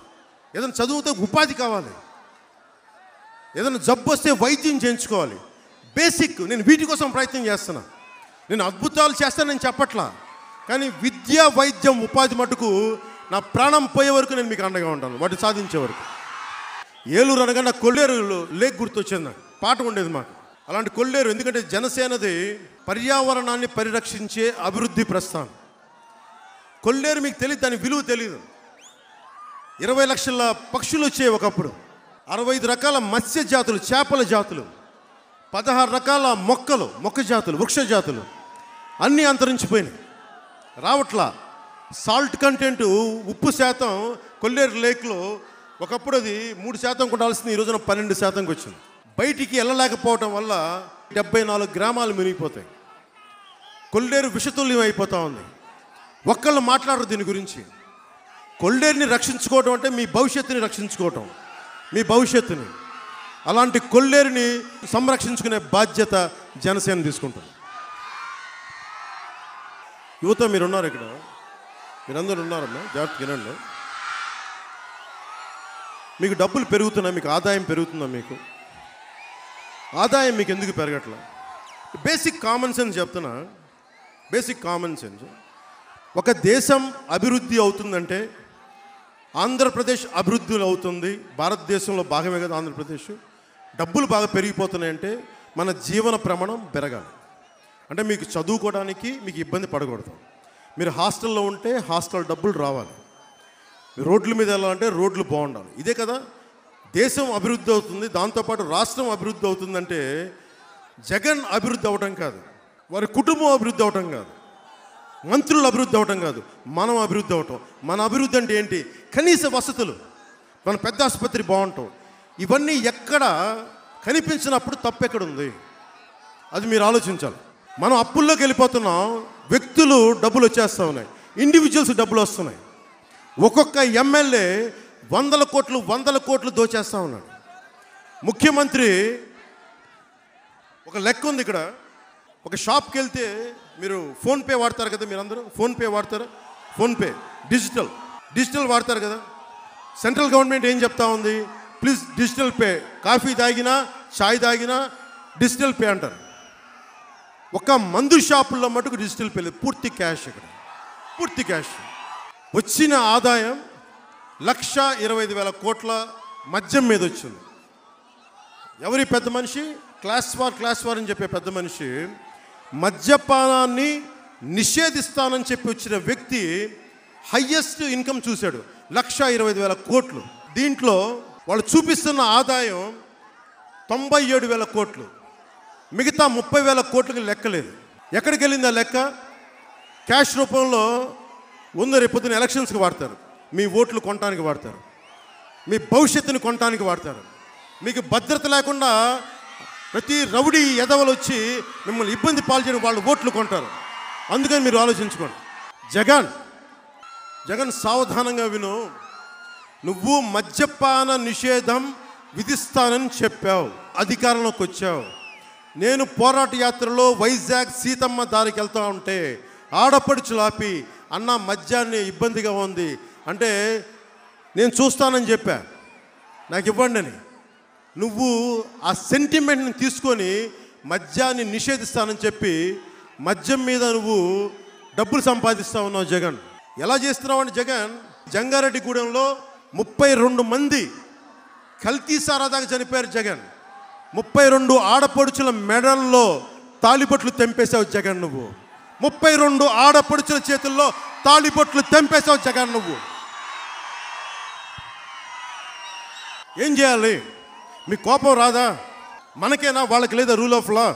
ఏదైనా చదువుతో ఉపాధి కావాలి. ఏదైనా జబ్బు వస్తే వైద్యం చేయించుకోవాలి. బేసిక్. నేను వీటి కోసం ప్రయత్నం చేస్తున్నా. నేను అద్భుతాలు చేస్తానని చెప్పట్లా, కానీ విద్య, వైద్యం, ఉపాధి మటుకు నా ప్రాణం పోయే వరకు నేను మీకు అండగా ఉంటాను, వాటిని సాధించే వరకు. ఏలూరు అనగా నా కొల్లేరు లేక్ గుర్తొచ్చింది. నాకు పాట ఉండేది మాకు. అలాంటి కొల్లేరు, ఎందుకంటే జనసేనది పర్యావరణాన్ని పరిరక్షించే అభివృద్ధి ప్రస్థానం. కొల్లేరు మీకు తెలియదు, దాని విలువ తెలియదు. 20 లక్షల పక్షులు వచ్చాయి ఒకప్పుడు. 65 రకాల మత్స్య జాతులు, చేపల జాతులు, 16 రకాల మొక్క జాతులు, వృక్ష జాతులు అన్నీ అంతరించిపోయినాయి, రావట్లా. సాల్ట్ కంటెంట్, ఉప్పు శాతం కొల్లేరు లేక్లో ఒకప్పుడు అది 3% ఉండాల్సింది ఈ రోజున 12%కి వచ్చింది. బయటికి వెళ్ళలేకపోవటం వల్ల 74 గ్రామాలు మునిగిపోతాయి. కొల్లేరు విషతుల్యం అయిపోతూ ఉంది. ఒక్కళ్ళు మాట్లాడరు దీని గురించి. కొల్లేరుని రక్షించుకోవటం అంటే మీ భవిష్యత్తుని రక్షించుకోవటం, మీ భవిష్యత్తుని. అలాంటి కొల్లేరుని సంరక్షించుకునే బాధ్యత జనసేన తీసుకుంటుంది. యువత మీరున్నారు ఇక్కడ, మీరందరూ ఉన్నారమ్మా, జాగ్రత్త వినండి. మీకు డబ్బులు పెరుగుతున్నాయి, మీకు ఆదాయం పెరుగుతుందా? మీకు ఆదాయం మీకు ఎందుకు పెరగట్లా? బేసిక్ కామన్ సెన్స్ చెప్తున్నా. Basic common sense. ఒక దేశం అభివృద్ధి అవుతుందంటే ఆంధ్రప్రదేశ్ అభివృద్ధి అవుతుంది. భారతదేశంలో భాగమే కదా ఆంధ్రప్రదేశ్. డబ్బులు బాగా పెరిగిపోతున్నాయంటే మన జీవన ప్రమాణం పెరగాలి. అంటే మీకు చదువుకోవడానికి మీకు ఇబ్బంది పడకూడదు. మీరు హాస్టల్లో ఉంటే హాస్టల్ డబ్బులు రావాలి. రోడ్ల మీద వెళ్ళాలంటే రోడ్లు బాగుండాలి. ఇదే కదా దేశం అభివృద్ధి అవుతుంది, దాంతోపాటు రాష్ట్రం అభివృద్ధి అవుతుందంటే జగన్ అభివృద్ధి అవ్వటం కాదు, వారి కుటుంబం అభివృద్ధి అవ్వటం కాదు, మంత్రులు అభివృద్ధి అవ్వటం కాదు, మనం అభివృద్ధి అవటం. మన అభివృద్ధి అంటే ఏంటి? కనీస వసతులు, మన పెద్ద ఆసుపత్రి బాగుంటాం. ఇవన్నీ ఎక్కడ కనిపించినప్పుడు తప్పు ఎక్కడుంది అది మీరు ఆలోచించాలి. మనం అప్పుల్లోకి వెళ్ళిపోతున్నాం, వ్యక్తులు డబ్బులు వచ్చేస్తూ ఉన్నాయి, ఇండివిజువల్స్ డబ్బులు వస్తున్నాయి. ఒక్కొక్క ఎమ్మెల్యే వందల కోట్లు దోచేస్తూ ఉన్నాడు. ముఖ్యమంత్రి ఒక లెక్క ఉంది ఇక్కడ. ఒక షాప్కి వెళ్తే మీరు ఫోన్పే వాడతారు కదా, మీరందరూ ఫోన్పే వాడతారా? ఫోన్పే డిజిటల్ వాడతారు కదా. సెంట్రల్ గవర్నమెంట్ ఏం చెప్తా ఉంది? Please digital pay. కాఫీ తాగినా చాయ్ తాగినా డిజిటల్ పే అంటారు. ఒక మందు షాపుల్లో మటుకు డిజిటల్ పే లేదు, పూర్తి క్యాష్. ఇక్కడ పూర్తి క్యాష్. వచ్చిన ఆదాయం 1,25,000 కోట్ల మద్యం మీద వచ్చింది. ఎవరి పెద్ద మనిషి? క్లాస్ వార్ అని చెప్పే పెద్ద మనిషి మద్యపానాన్ని నిషేధిస్తానని చెప్పి వచ్చిన వ్యక్తి హయ్యెస్ట్ ఇన్కమ్ చూశాడు, 1,20,000 కోట్లు. దీంట్లో వాళ్ళు చూపిస్తున్న ఆదాయం 97,000 కోట్లు. మిగతా 30,000 కోట్లకి లెక్కలేదు. ఎక్కడికి వెళ్ళింది ఆ లెక్క? క్యాష్ రూపంలో ఉంది. రేపొద్దున ఎలక్షన్స్కి వాడతారు, మీ ఓట్లు కొనడానికి వాడతారు, మీ భవిష్యత్తుని కొనడానికి వాడతారు. మీకు భద్రత లేకుండా ప్రతి రౌడీ ఎదవలు వచ్చి మిమ్మల్ని ఇబ్బంది పాల్చేయడం, వాళ్ళు ఓట్లు కొంటారు. అందుకని మీరు ఆలోచించుకోండి. జగన్ సావధానంగా విను. నువ్వు మద్యపాన నిషేధం విధిస్తానని చెప్పావు, అధికారంలోకి వచ్చావు. నేను పోరాట యాత్రలో వైజాగ్ సీతమ్మ దారికి వెళ్తూ ఉంటే ఆడపడుచులాపి అన్న మద్యాన్ని ఇబ్బందిగా ఉంది అంటే నేను చూస్తానని చెప్పా, నాకు ఇవ్వండి అని. నువ్వు ఆ సెంటిమెంట్ని తీసుకొని మద్యాన్ని నిషేధిస్తానని చెప్పి మద్యం మీద నువ్వు డబ్బులు సంపాదిస్తూ ఉన్నావు. జగన్ ఎలా చేస్తున్నావు అంటే, జగన్ జంగారెడ్డిగూడెంలో 32 మంది కల్తీ సారాదాకా చనిపోయారు. జగన్ 32 ఆడపడుచుల మెడల్లో తాళిబొట్లు తెంపేశావు. జగన్ నువ్వు 32 ఆడపడుచుల చేతుల్లో తాళిబొట్లు తెంపేశావు. జగన్ నువ్వు ఏం చేయాలి? మీ కోపం రాదా? మనకేనా, వాళ్ళకి లేదా రూల్ ఆఫ్ లా?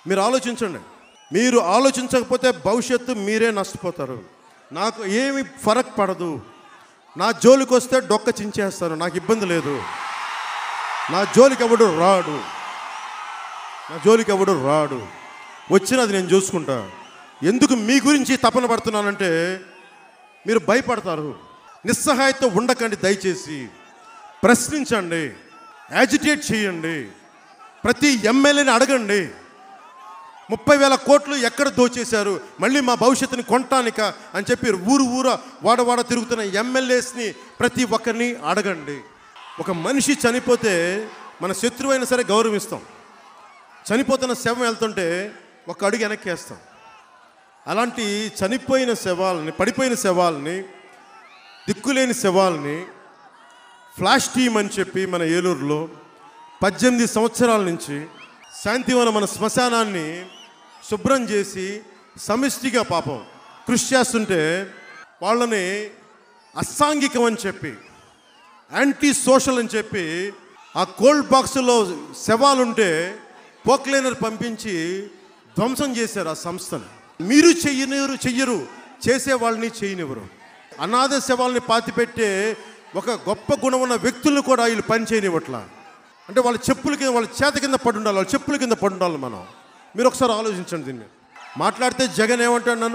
మీరు ఆలోచించండి. మీరు ఆలోచించకపోతే భవిష్యత్తు మీరే నష్టపోతారు. నాకు ఏమి ఫరక్ పడదు, నా జోలికి వస్తే డొక్క చించేస్తాను, నాకు ఇబ్బంది లేదు. నా జోలికి ఎవడు రాడు, వచ్చినది నేను చూసుకుంటా. ఎందుకు మీ గురించి తపన పడుతున్నానంటే మీరు భయపడతారు. నిస్సహాయత ఉండకండి, దయచేసి ప్రశ్నించండి, యాజిటేట్ చేయండి, ప్రతి ఎమ్మెల్యేని అడగండి. 30,000 కోట్లు ఎక్కడ దోచేశారు, మళ్ళీ మా భవిష్యత్తుని కొనటానిక అని చెప్పి ఊరు వాడ తిరుగుతున్న ఎమ్మెల్యేస్ని ప్రతి ఒక్కరిని అడగండి. ఒక మనిషి చనిపోతే మన శత్రువు అయినా సరే గౌరవిస్తాం. చనిపోతున్న శవం వెళ్తుంటే ఒక అడుగు వెనక్కి వేస్తాం. అలాంటి చనిపోయిన శవాలని, పడిపోయిన శవాలని, దిక్కులేని శవాలని ఫ్లాష్ టీమ్ అని చెప్పి మన ఏలూరులో 18 సంవత్సరాల నుంచి శాంతివనం మన శ్మశానాన్ని శుభ్రం చేసి సమిష్టిగా పాపం కృషి చేస్తుంటే వాళ్ళని అసాంఘికం అని చెప్పి, యాంటీ సోషల్ అని చెప్పి ఆ కోల్డ్ బాక్సులో శవాలుంటే పోక్లైనర్ పంపించి ధ్వంసం చేశారు ఆ సంస్థను. మీరు చెయ్యరు, చేసే వాళ్ళని చేయనివ్వరు. అనాథ శవాలని పాతిపెట్టే ఒక గొప్ప గుణం ఉన్న వ్యక్తులను కూడా వీళ్ళు పని చేయనివ్వట్లా. అంటే వాళ్ళ చెప్పుల కింద, వాళ్ళ చేత కింద పడి ఉండాలి, వాళ్ళ చెప్పుల కింద పడి ఉండాలి. మనం మీరు ఒకసారి ఆలోచించండి. దీన్ని మాట్లాడితే జగన్ ఏమంటాడు?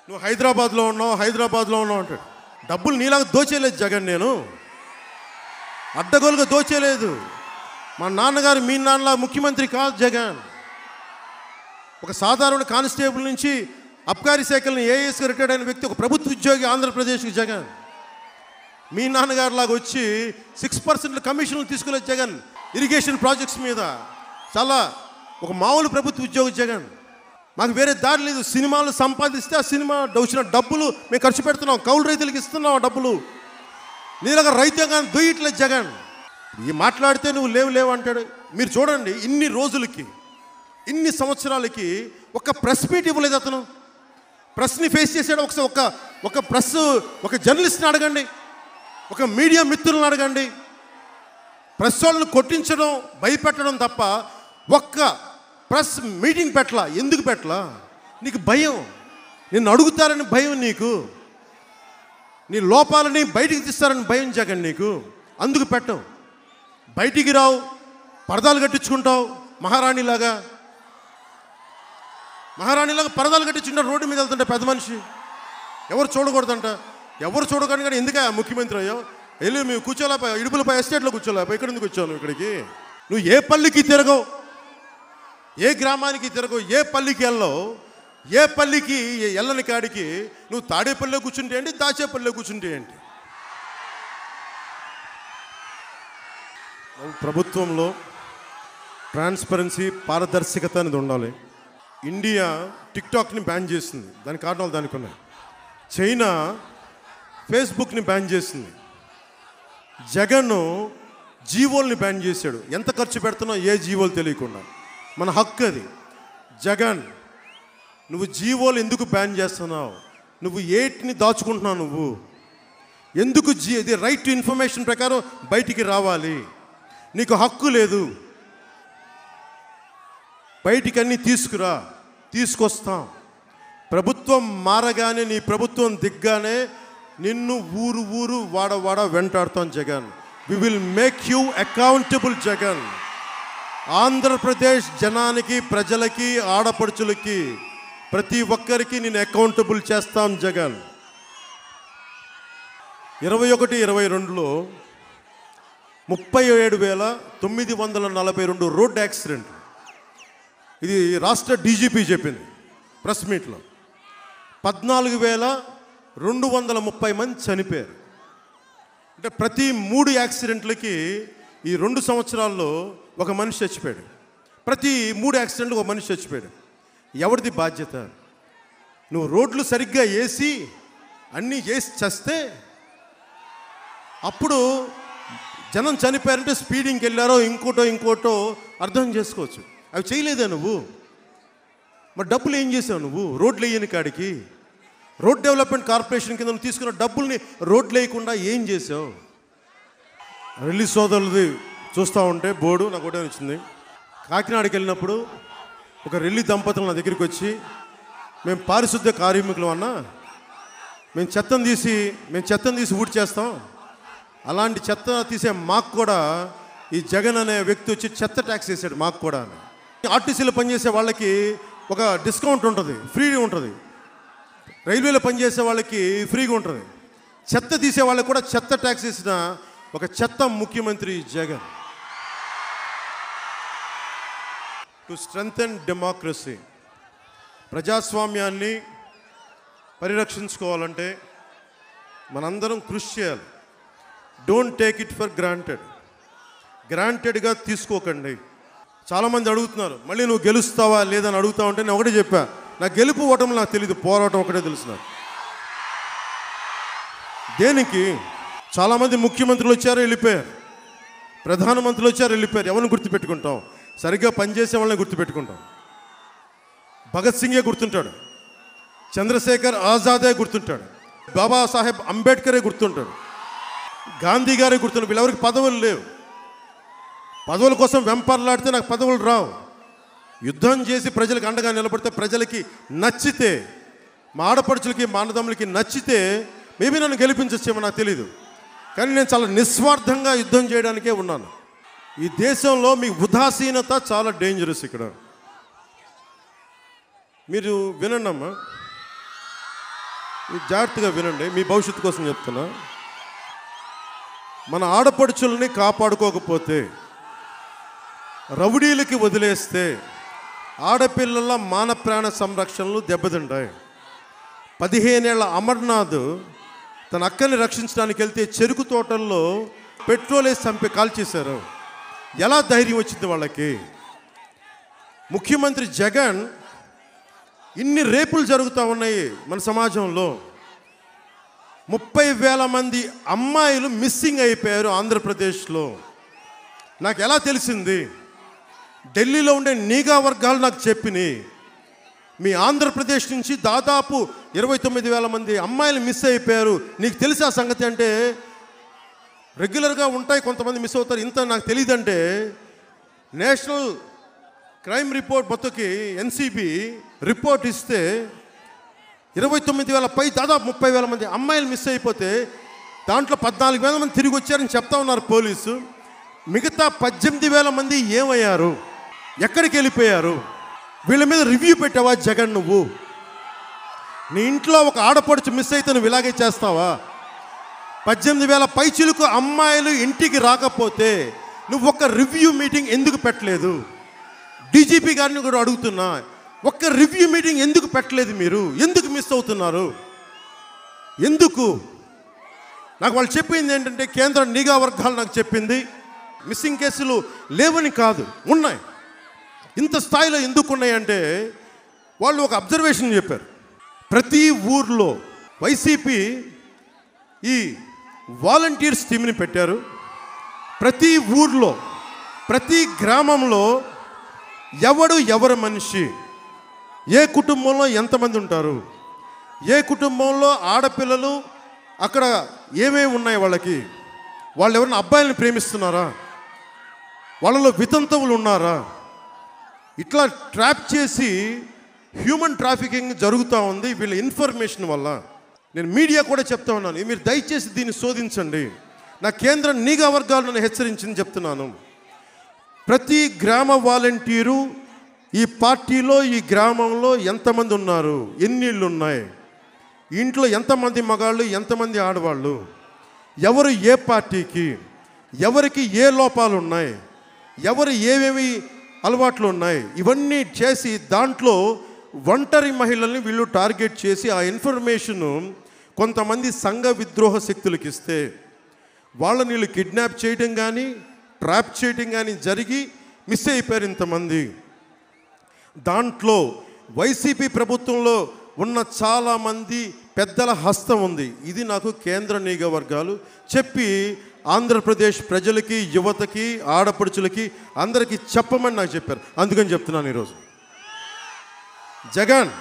నువ్వు హైదరాబాద్లో ఉన్నావు అంటాడు. డబ్బులు నీలాగా దోచేయలేదు జగన్, నేను అడ్డగోలుగా దోచేయలేదు. మా నాన్నగారు మీ నాన్నలా ముఖ్యమంత్రి కాదు జగన్. ఒక సాధారణ కానిస్టేబుల్ నుంచి అబ్కారీ శాఖలను ఏఎస్గా రిటైర్డ్ అయిన వ్యక్తి, ఒక ప్రభుత్వ ఉద్యోగి ఆంధ్రప్రదేశ్కి జగన్. మీ నాన్నగారు లాగా వచ్చి 6% కమిషన్లు తీసుకోలేదు జగన్. ఇరిగేషన్ ప్రాజెక్ట్స్ మీద చాలా ఒక మామూలు ప్రభుత్వ ఉద్యోగి జగన్. మాకు వేరే దారి లేదు. సినిమాలు సంపాదిస్తే ఆ సినిమా వచ్చిన డబ్బులు మేము ఖర్చు పెడుతున్నాం, కౌలు రైతులకు ఇస్తున్నాం ఆ డబ్బులు. నీలాగా రైతాంగాన్ని దొయ్యట్లేదు జగన్. ఈ మాట్లాడితే నువ్వు లేవు అంటాడు. మీరు చూడండి, ఇన్ని రోజులకి, ఇన్ని సంవత్సరాలకి ఒక ప్రెస్ మీట్ ఇవ్వలేదు అతను. ప్రెస్ని ఫేస్ చేసాడు. ఒక ప్రెస్, ఒక జర్నలిస్ట్ని అడగండి, ఒక మీడియా మిత్రులను అడగండి. ప్రెస్ వాళ్ళని కొట్టించడం, భయపెట్టడం తప్ప ఒక్క ప్రెస్ మీటింగ్ పెట్టలా. ఎందుకు పెట్టలా? నీకు భయం, నిన్ను అడుగుతారని భయం, నీకు నీ లోపాలని బయటికి తీస్తారని భయం జగన్ నీకు. అందుకు పెట్టవు, బయటికి రావు, పరదాలు కట్టించుకుంటావు. మహారాణిలాగా పరదాలు కట్టించుకుంటారు. రోడ్డు మీద వెళ్తుంటే పెద్ద మనిషి, ఎవరు చూడకూడదంట. ఎవరు చూడకూడదు కానీ ఎందుక ముఖ్యమంత్రి అయ్యో? వెళ్ళి మేము కూర్చోలేకపోయా, ఇడుపులపై ఎస్టేట్లో కూర్చోలేకపోయా. ఇక్కడ ఎందుకు వచ్చావు నువ్వు ఇక్కడికి? నువ్వు ఏ పల్లికి తిరగవు, ఏ గ్రామానికి తిరగవు, ఏ పల్లికి వెళ్ళవు, ఏ పల్లికి వెళ్ళని కాడికి నువ్వు తాడేపల్లిలో కూర్చుంటే ఏంటి, దాచేపల్లిలో కూర్చుంటే ఏంటి? ప్రభుత్వంలో ట్రాన్స్పరెన్సీ, పారదర్శకత అనేది ఉండాలి. ఇండియా టిక్టాక్ని బ్యాన్ చేసింది, దాని కారణాలు దానికి ఉన్నాయి. చైనా ఫేస్బుక్ని బ్యాన్ చేసింది. జగన్ జీవోల్ని బ్యాన్ చేశాడు. ఎంత ఖర్చు పెడుతున్నావు ఏ జీవోలు తెలియకుండా. మన హక్కు అది. జగన్, నువ్వు జీవోలు ఎందుకు బ్యాన్ చేస్తున్నావు? నువ్వు ఏటిని దాచుకుంటున్నావు? నువ్వు ఎందుకు ఇది రైట్ టు ఇన్ఫర్మేషన్ ప్రకారం బయటికి రావాలి. నీకు హక్కు లేదు. బయటికి అన్నీ తీసుకురా, తీసుకొస్తాం. ప్రభుత్వం మారగానే, నీ ప్రభుత్వం దిగ్గానే నిన్ను ఊరు వాడ వెంటాడుతాం Jagan. We will make you accountable Jagan. Andhra Pradesh జనానికి, ప్రజలకి, ఆడపడుచులకి, ప్రతి ఒక్కరికి నేను అకౌంటబుల్ చేస్తాం జగన్. 21-22లో 37,942 road accident. ఇది రాష్ట్ర డీజీపీ చెప్పింది ప్రెస్ మీట్లో. 14,230 మంది చనిపోయారు. అంటే ప్రతి 3 యాక్సిడెంట్లకి ఈ 2 సంవత్సరాల్లో ఒక మనిషి చచ్చిపోయాడు. ప్రతి 3 యాక్సిడెంట్లకు ఒక మనిషి చచ్చిపోయాడు. ఎవరిది బాధ్యత? నువ్వు రోడ్లు సరిగ్గా వేసి అన్నీ చేసి చస్తే అప్పుడు జనం చనిపోయారంటే స్పీడింగ్కి వెళ్ళారో ఇంకోటో అర్థం చేసుకోవచ్చు. అవి చేయలేదా నువ్వు? మరి డబ్బులు ఏం చేసావు నువ్వు? రోడ్లు వేయని కాడికి రోడ్ డెవలప్మెంట్ కార్పొరేషన్ కింద నువ్వు తీసుకున్న డబ్బుల్ని రోడ్లు వేయకుండా ఏం చేసావు? రెల్లి సోదరులది చూస్తూ ఉంటే బోర్డు నాకు ఒకటే వచ్చింది. కాకినాడకి వెళ్ళినప్పుడు ఒక రెల్లి దంపతులు నా దగ్గరికి వచ్చి, మేము పారిశుద్ధ్య కార్మికులు అన్నా, మేము చెత్తను తీసి ఊడి చేస్తాం, అలాంటి చెత్త తీసే మాకు కూడా ఈ జగన్ అనే వ్యక్తి వచ్చి చెత్త ట్యాక్స్ వేసాడు మాకు కూడా. ఆర్టీసీలో పనిచేసే వాళ్ళకి ఒక డిస్కౌంట్ ఉంటుంది, ఫ్రీ ఉంటుంది. రైల్వేలో పనిచేసే వాళ్ళకి ఫ్రీగా ఉంటుంది. చెత్త తీసే వాళ్ళకి కూడా చెత్త ట్యాక్స్ వేసిన ఒక చెత్త ముఖ్యమంత్రి జగన్. టు స్ట్రెంథెన్ డెమోక్రసీ, ప్రజాస్వామ్యాన్ని పరిరక్షించుకోవాలంటే మనందరం కృషి చేయాలి. డోంట్ టేక్ ఇట్ ఫర్ గ్రాంటెడ్గా తీసుకోకండి. చాలామంది అడుగుతున్నారు, మళ్ళీ నువ్వు గెలుస్తావా లేదని అడుగుతా ఉంటే నేను ఒకటే చెప్పా, నా గెలుపు ఓటం నాకు తెలియదు, పోరాటం ఒకటే తెలుసు నాకు. దేనికి? చాలామంది ముఖ్యమంత్రులు వచ్చారు, వెళ్ళిపోయారు. ప్రధానమంత్రులు వచ్చారు, వెళ్ళిపోయారు. ఎవరిని గుర్తుపెట్టుకుంటాం? సరిగ్గా పనిచేసే వాళ్ళని గుర్తుపెట్టుకుంటాం. భగత్ సింగే గుర్తుంటాడు, చంద్రశేఖర్ ఆజాదే గుర్తుంటాడు, బాబాసాహెబ్ అంబేద్కరే గుర్తుంటాడు, గాంధీ గారే గుర్తుంటాడు. వీళ్ళెవరికి పదవులు లేవు. పదవుల కోసం వెంపర్లాడితే నాకు పదవులు రావు. యుద్ధం చేసి ప్రజలకు అండగా నిలబడితే, ప్రజలకి నచ్చితే, మా ఆడపడుచులకి, మా అన్నదమ్ములకి నచ్చితే మేబీ నన్ను గెలిపించచ్చేమో నాకు తెలీదు. కానీ నేను చాలా నిస్వార్థంగా యుద్ధం చేయడానికే ఉన్నాను. ఈ దేశంలో మీ ఉదాసీనత చాలా డేంజరస్. ఇక్కడ మీరు వినండి అమ్మా, జాగ్రత్తగా వినండి, మీ భవిష్యత్తు కోసం చెప్తున్నా. మన ఆడపడుచుల్ని కాపాడుకోకపోతే, రౌడీలకి వదిలేస్తే ఆడపిల్లల మాన ప్రాణ సంరక్షణలు దెబ్బతింటాయి. 15 ఏళ్ల అమర్నాథ్ తన అక్కని రక్షించడానికి వెళ్తే చెరుకు తోటల్లో పెట్రోల్ వేసి కాల్చేశారు. ఎలా ధైర్యం వచ్చింది వాళ్ళకి? ముఖ్యమంత్రి జగన్, ఇన్ని రేపులు జరుగుతూ ఉన్నాయి మన సమాజంలో. 30,000 మంది అమ్మాయిలు మిస్సింగ్ అయిపోయారు ఆంధ్రప్రదేశ్లో. నాకు ఎలా తెలిసింది? ఢిల్లీలో ఉండే నిఘా వర్గాలు నాకు చెప్పినాయి. మీ ఆంధ్రప్రదేశ్ నుంచి దాదాపు 29,000 మంది అమ్మాయిలు మిస్ అయిపోయారు. నీకు తెలిసి ఆ సంగతి అంటే రెగ్యులర్గా ఉంటాయి, కొంతమంది మిస్ అవుతారు, ఇంత నాకు తెలియదంటే నేషనల్ క్రైమ్ రిపోర్ట్ మొత్తకి ఎన్సిబి రిపోర్ట్ ఇస్తే 29,000 పై దాదాపు 30,000 మంది అమ్మాయిలు మిస్ అయిపోతే దాంట్లో 14,000 మంది తిరిగి వచ్చారని చెప్తా ఉన్నారు పోలీసు. మిగతా 18,000 మంది ఏమయ్యారు, ఎక్కడికి వెళ్ళిపోయారు? వీళ్ళ మీద రివ్యూ పెట్టావా జగన్? నువ్వు నీ ఇంట్లో ఒక ఆడపడుచు మిస్ అయితే నువ్వు ఇలాగే చేస్తావా? 18,000 పైచిలకు అమ్మాయిలు ఇంటికి రాకపోతే నువ్వు ఒక్క రివ్యూ మీటింగ్ ఎందుకు పెట్టలేదు? డీజీపీ గారిని కూడా అడుగుతున్నా, ఒక్క రివ్యూ మీటింగ్ ఎందుకు పెట్టలేదు? మీరు ఎందుకు మిస్ అవుతున్నారు? ఎందుకు? నాకు వాళ్ళు చెప్పింది ఏంటంటే, కేంద్ర నిఘా వర్గాలు నాకు చెప్పింది మిస్సింగ్ కేసులు లేవని కాదు, ఉన్నాయి. ఇంత స్థాయిలో ఎందుకు ఉన్నాయంటే వాళ్ళు ఒక అబ్జర్వేషన్ చెప్పారు. ప్రతి ఊర్లో వైసీపీ ఈ వాలంటీర్స్ టీమ్ని పెట్టారు. ప్రతి ఊర్లో ప్రతి గ్రామంలో ఎవరి మనిషి, ఏ కుటుంబంలో ఎంతమంది ఉంటారు, ఏ కుటుంబంలో ఆడపిల్లలు అక్కడ ఏమేమి ఉన్నాయి, వాళ్ళు ఎవరైనా అబ్బాయిలను ప్రేమిస్తున్నారా, వాళ్ళలో వితంతువులు ఉన్నారా, ఇట్లా ట్రాప్ చేసి హ్యూమన్ ట్రాఫికింగ్ జరుగుతూ ఉంది వీళ్ళ ఇన్ఫర్మేషన్ వల్ల. నేను మీడియా కూడా చెప్తా ఉన్నాను, మీరు దయచేసి దీన్ని శోధించండి. నా కేంద్ర నిఘా వర్గాలు నన్ను హెచ్చరించింది చెప్తున్నాను. ప్రతి గ్రామ వాలంటీరు ఈ పార్టీలో ఈ గ్రామంలో ఎంతమంది ఉన్నారు, ఎన్ని ఇళ్ళు ఉన్నాయి, ఇంట్లో ఎంతమంది మగాళ్ళు ఎంతమంది ఆడవాళ్ళు, ఎవరు ఏ పార్టీకి, ఎవరికి ఏ లోపాలు ఉన్నాయి, ఎవరు ఏమేమి అలవాట్లు ఉన్నాయి, ఇవన్నీ చేసి దాంట్లో ఒంటరి మహిళల్ని వీళ్ళు టార్గెట్ చేసి ఆ ఇన్ఫర్మేషను కొంతమంది సంఘ విద్రోహ శక్తులకు ఇస్తే వాళ్ళని వీళ్ళు కిడ్నాప్ చేయడం కానీ ట్రాప్ చేయడం కానీ జరిగి మిస్ అయిపోయారు ఇంతమంది. దాంట్లో వైసీపీ ప్రభుత్వంలో ఉన్న చాలామంది పెద్దల హస్తం ఉంది. ఇది నాకు కేంద్ర నిఘా వర్గాలు చెప్పి ఆంధ్రప్రదేశ్ ప్రజలకి, యువతకి, ఆడపడుచులకి అందరికీ చెప్పమని నాకు చెప్పారు. అందుకని చెప్తున్నాను ఈరోజు. జగన్,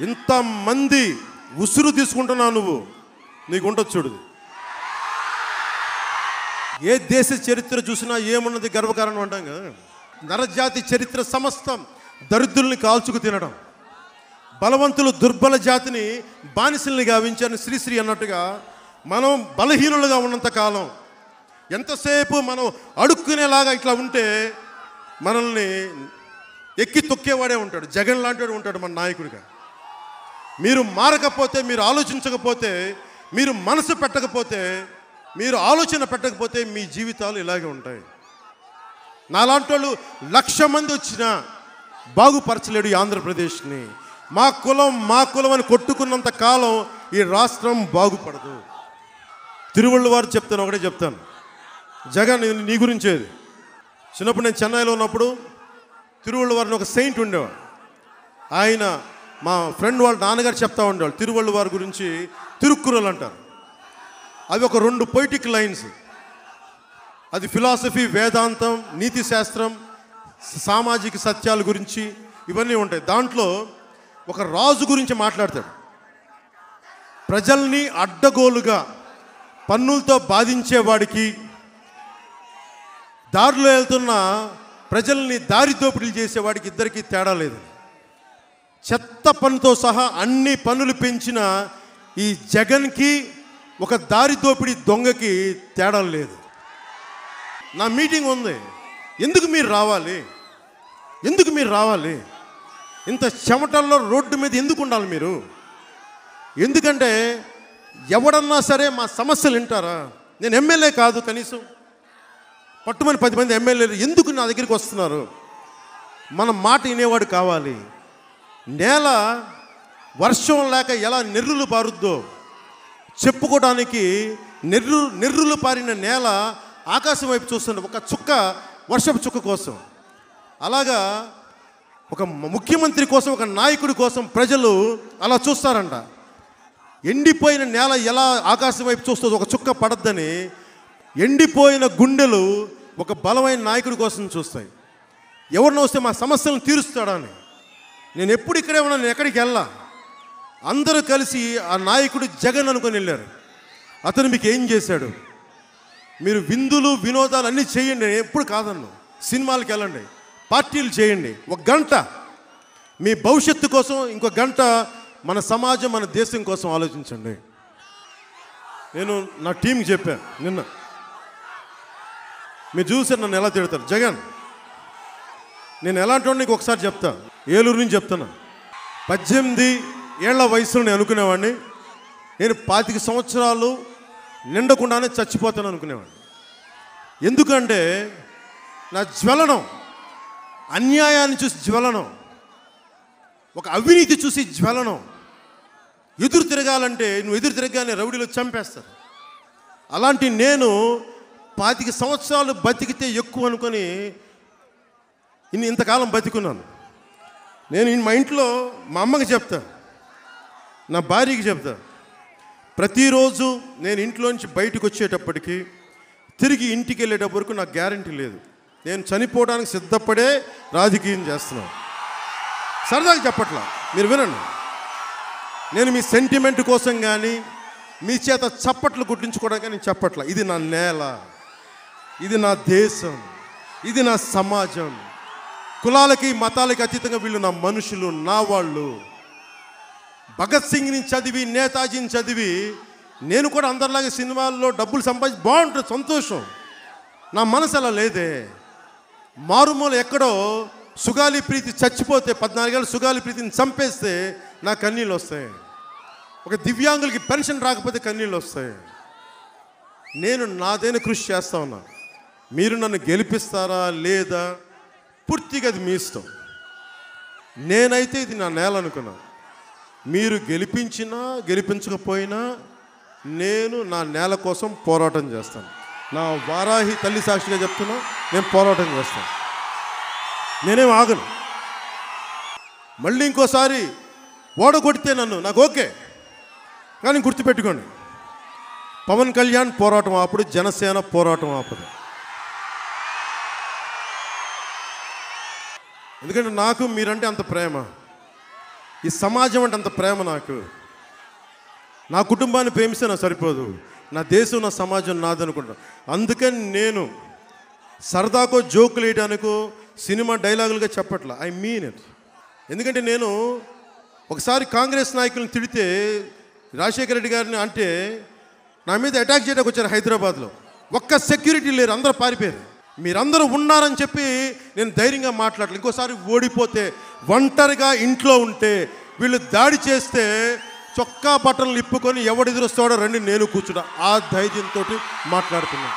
ఇంతమంది ఉసురు తీసుకుంటున్నావు నువ్వు, నీకు ఉంటుంది చూడు. ఏ దేశ చరిత్ర చూసినా ఏమున్నది గర్వకారణం అంటాం కదా. నరజాతి చరిత్ర సమస్తం దరిద్రుల్ని కాల్చుకు తినడం, బలవంతులు దుర్బల జాతిని బానిసల్ని గావించారని శ్రీశ్రీ అన్నట్టుగా మనం బలహీనులుగా ఉన్నంత కాలం ఎంతసేపు మనం అడుక్కునేలాగా ఇట్లా ఉంటే మనల్ని ఎక్కి తొక్కేవాడే ఉంటాడు. జగన్ లాంటివాడు ఉంటాడు మన నాయకుడిగా. మీరు మారకపోతే, మీరు ఆలోచించకపోతే, మీరు మనసు పెట్టకపోతే, మీరు ఆలోచన పెట్టకపోతే మీ జీవితాలు ఇలాగే ఉంటాయి. నాలాంటి వాళ్ళు 1,00,000 మంది వచ్చినా బాగుపరచలేడు ఈ ఆంధ్రప్రదేశ్ని. మా కులం అని కొట్టుకున్నంత కాలం ఈ రాష్ట్రం బాగుపడదు. తిరువళ్ళు వారు చెప్తాను, ఒకటే చెప్తాను. జగన్, నీ గురించేది. చిన్నప్పుడు నేను చెన్నైలో ఉన్నప్పుడు తిరువళ్ళు వారిని ఒక సెయింట్ ఉండేవాడు. ఆయన మా ఫ్రెండ్ వాళ్ళ నాన్నగారు చెప్తా ఉండేవాళ్ళు తిరువళ్ళు వారి గురించి. తిరుక్కురలు అంటారు. అవి ఒక 2 పొయిటిక్ లైన్స్. అది ఫిలాసఫీ, వేదాంతం, నీతి శాస్త్రం, సామాజిక సత్యాల గురించి ఇవన్నీ ఉంటాయి. దాంట్లో ఒక రాజు గురించి మాట్లాడతాడు. ప్రజల్ని అడ్డగోలుగా పన్నులతో బాధించేవాడికి, దారిలో వెళ్తున్న ప్రజల్ని దారి దోపిడీలు చేసేవాడికి ఇద్దరికి తేడా లేదు. చెత్త పన్నుతో సహా అన్ని పన్నులు పెంచిన ఈ జగన్కి, ఒక దారి దోపిడీ దొంగకి తేడా లేదు. నా మీటింగ్ ఉంది, ఎందుకు మీరు రావాలి? ఎందుకు మీరు రావాలి? ఇంత చెమటల్లో రోడ్డు మీద ఎందుకు ఉండాలి మీరు? ఎందుకంటే ఎవడన్నా సరే మా సమస్యలు వింటారా? నేను ఎమ్మెల్యే కాదు, కనీసం పట్టుమని 10 మంది ఎమ్మెల్యేలు ఎందుకు నా దగ్గరికి వస్తున్నారు? మన మాట వినేవాడు కావాలి. నేల వర్షం లేక ఎలా నెర్రులు పారుద్దో చెప్పుకోవడానికి నెర్రులు పారిన నేల ఆకాశం వైపు చూస్తుంది ఒక చుక్క, వర్షపు చుక్క కోసం. అలాగా ఒక ముఖ్యమంత్రి కోసం, ఒక నాయకుడి కోసం ప్రజలు అలా చూస్తారంట. ఎండిపోయిన నేల ఎలా ఆకాశం వైపు చూస్తుంది ఒక చుక్క పడద్దని, ఎండిపోయిన గుండెలు ఒక బలమైన నాయకుడి కోసం చూస్తాయి. ఎవరిని వస్తే మా సమస్యలను తీరుస్తాడని. నేను ఎప్పుడు ఇక్కడే ఉన్నా, నేను ఎక్కడికి వెళ్ళా. అందరూ కలిసి ఆ నాయకుడు జగన్ అనుకొని వెళ్ళారు. అతను మీకు ఏం చేశాడు? మీరు విందులు వినోదాలు అన్నీ చేయండి, నేను ఎప్పుడు కాదన్ను. సినిమాలకు వెళ్ళండి, పార్టీలు చేయండి, ఒక గంట మీ భవిష్యత్తు కోసం, ఇంకో గంట మన సమాజం మన దేశం కోసం ఆలోచించండి. నేను నా టీంకి చెప్పాను నిన్న. మీరు చూసారు నన్ను ఎలా తిడతారు. జగన్, నేను ఎలాంటి వాడిని నీకు ఒకసారి చెప్తా. ఏలూరు నుంచి చెప్తున్నా. 18 ఏళ్ల వయసులో నేను అనుకునేవాడిని నేను 25 సంవత్సరాలు నిండకుండానే చచ్చిపోతాను అనుకునేవాడిని. ఎందుకంటే నా జ్వలనం, అన్యాయాన్ని చూసి జ్వలనం, ఒక అవినీతి చూసి జ్వలనం. ఎదురు తిరగాలంటే నువ్వు ఎదురు తిరగగానే రౌడీలో చంపేస్తారు. అలాంటి నేను 25 సంవత్సరాలు బతికితే ఎక్కువ అనుకొని ఇంతకాలం బతికున్నాను. నేను మా ఇంట్లో మా అమ్మకి చెప్తా, నా భార్యకి చెప్తా, ప్రతిరోజు నేను ఇంట్లోంచి బయటకు వచ్చేటప్పటికి తిరిగి ఇంటికి వెళ్ళేటప్పటికి నాకు గ్యారంటీ లేదు. నేను చనిపోవడానికి సిద్ధపడే రాజకీయం చేస్తున్నాను. సరదాగా చెప్పట్లా, మీరు వినండి. నేను మీ సెంటిమెంట్ కోసం కానీ మీ చేత చప్పట్లు గుర్తించుకోవడానికి కానీ చెప్పట్లా. ఇది నా నేల, ఇది నా దేశం, ఇది నా సమాజం. కులాలకి మతాలకి అతీతంగా వీళ్ళు నా మనుషులు, నా వాళ్ళు. భగత్ సింగ్ని చదివి, నేతాజీని చదివి నేను కూడా అందరిలాగే సినిమాల్లో డబ్బులు సంపాదించి బాగుంటుంది, సంతోషం. నా మనసు అలా లేదే. మారుమూల ఎక్కడో సుగాలి ప్రీతి చచ్చిపోతే, 14 ఏళ్ళ సుగాలి ప్రీతిని చంపేస్తే నా కన్నీళ్ళు వస్తాయి. ఒక దివ్యాంగులకి పెన్షన్ రాకపోతే కన్నీళ్ళు వస్తాయి. నేను నాదైన కృషి చేస్తా ఉన్నా. మీరు నన్ను గెలిపిస్తారా లేదా పూర్తిగా అది మీ ఇష్టం. నేనైతే ఇది నా నేల అనుకున్నా. మీరు గెలిపించినా గెలిపించకపోయినా నేను నా నేల కోసం పోరాటం చేస్తాను. నా వారాహి తల్లి సాక్షిగా చెప్తున్నా, నేను పోరాటం చేస్తాను. నేనేం ఆగను. మళ్ళీ ఇంకోసారి ఓడగొడితే నాకు ఓకే, కానీ గుర్తుపెట్టుకోండి, పవన్ కళ్యాణ్ పోరాటం ఆపడు, జనసేన పోరాటం ఆపదు. ఎందుకంటే నాకు మీరంటే అంత ప్రేమ, ఈ సమాజం అంటే అంత ప్రేమ. నాకు నా కుటుంబాన్ని ప్రేమిస్తే నాకు సరిపోదు, నా దేశం నా సమాజం నాదనుకుంటా. అందుకని నేను సరదాకో జోకులు వేయడానికో సినిమా డైలాగులుగా చెప్పట్లా, ఐ మీన్ ఇట్. ఎందుకంటే నేను ఒకసారి కాంగ్రెస్ నాయకులను తిడితే, రాజశేఖర రెడ్డి గారిని అంటే నా మీద అటాక్ చేయడానికి వచ్చారు హైదరాబాద్లో. ఒక్క సెక్యూరిటీ లేరు, అందరూ పారిపోయారు. మీరందరూ ఉన్నారని చెప్పి నేను ధైర్యంగా మాట్లాడలేదు. ఇంకోసారి ఓడిపోతే, ఒంటరిగా ఇంట్లో ఉంటే, వీళ్ళు దాడి చేస్తే చొక్కా బట్టలు ఇప్పుకొని ఎవడు ఎదురొస్తాడో రండి నేను కూర్చున్నా, ఆ ధైర్యంతో మాట్లాడుతున్నా.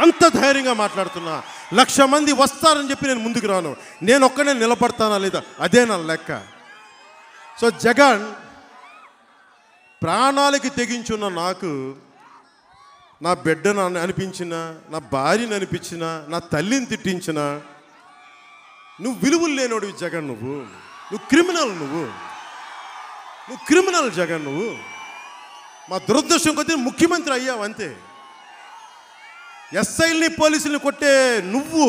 అంత ధైర్యంగా మాట్లాడుతున్నా. 1,00,000 మంది వస్తారని చెప్పి నేను ముందుకు రాను, నేను ఒక్కనే నిలబడతానా లేదా, అదే నా లెక్క. సో జగన్, ప్రాణాలకి తెగించున్న నాకు, నా బిడ్డను అనిపించిన, నా భార్యను అనిపించిన, నా తల్లిని తిట్టించిన, నువ్వు విలువలు లేనోడివి జగన్. నువ్వు క్రిమినల్, నువ్వు క్రిమినల్ జగన్. నువ్వు మా దురదృష్టం కొద్దీ ముఖ్యమంత్రి అయ్యావు అంతే. ఎస్ఐల్ని పోలీసుల్ని కొట్టే నువ్వు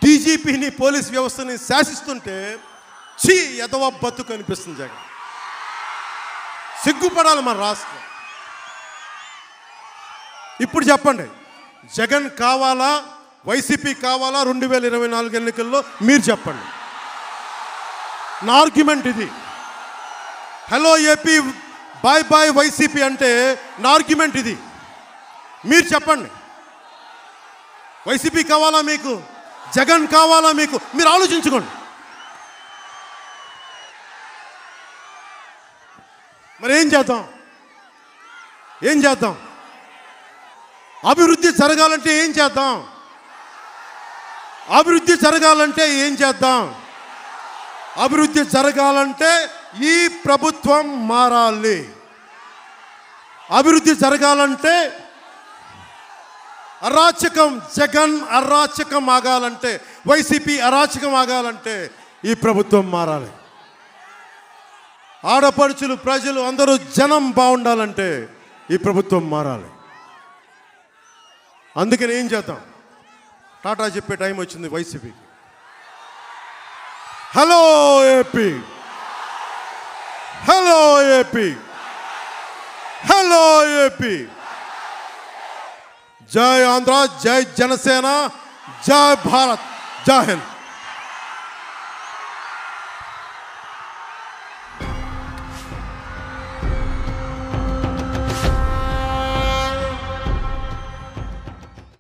డీజీపీని పోలీస్ వ్యవస్థని శాసిస్తుంటే చీ ఎదవ బతుకు అనిపిస్తుంది జగన్. సిగ్గుపడాలి మన రాష్ట్రం. ఇప్పుడు చెప్పండి, జగన్ కావాలా వైసీపీ కావాలా 2024 ఎన్నికల్లో? మీరు చెప్పండి. నా ఆర్గ్యుమెంట్ ఇది. Hello AP, bye bye YCP అంటే నా ఆర్గ్యుమెంట్ ఇది. మీరు చెప్పండి, వైసీపీ కావాలా మీకు, జగన్ కావాలా మీకు? మీరు ఆలోచించుకోండి. మరి ఏం చేద్దాం? అభివృద్ధి జరగాలంటే ఏం చేద్దాం? అభివృద్ధి జరగాలంటే ఈ ప్రభుత్వం మారాలి. అభివృద్ధి జరగాలంటే అరాచకం, జగన్ అరాచకం ఆగాలంటే, వైసీపీ అరాచకం ఆగాలంటే ఈ ప్రభుత్వం మారాలి. ఆడపడుచులు, ప్రజలు అందరూ, జనం బాగుండాలంటే ఈ ప్రభుత్వం మారాలి. అందుకని ఏం చేద్దాం? టాటా చెప్పే టైం వచ్చింది వైసీపీకి. Hello AP, hello AP, hello AP. జై ఆంధ్ర, జై జనసేన, జై భారత్, జై హింద్.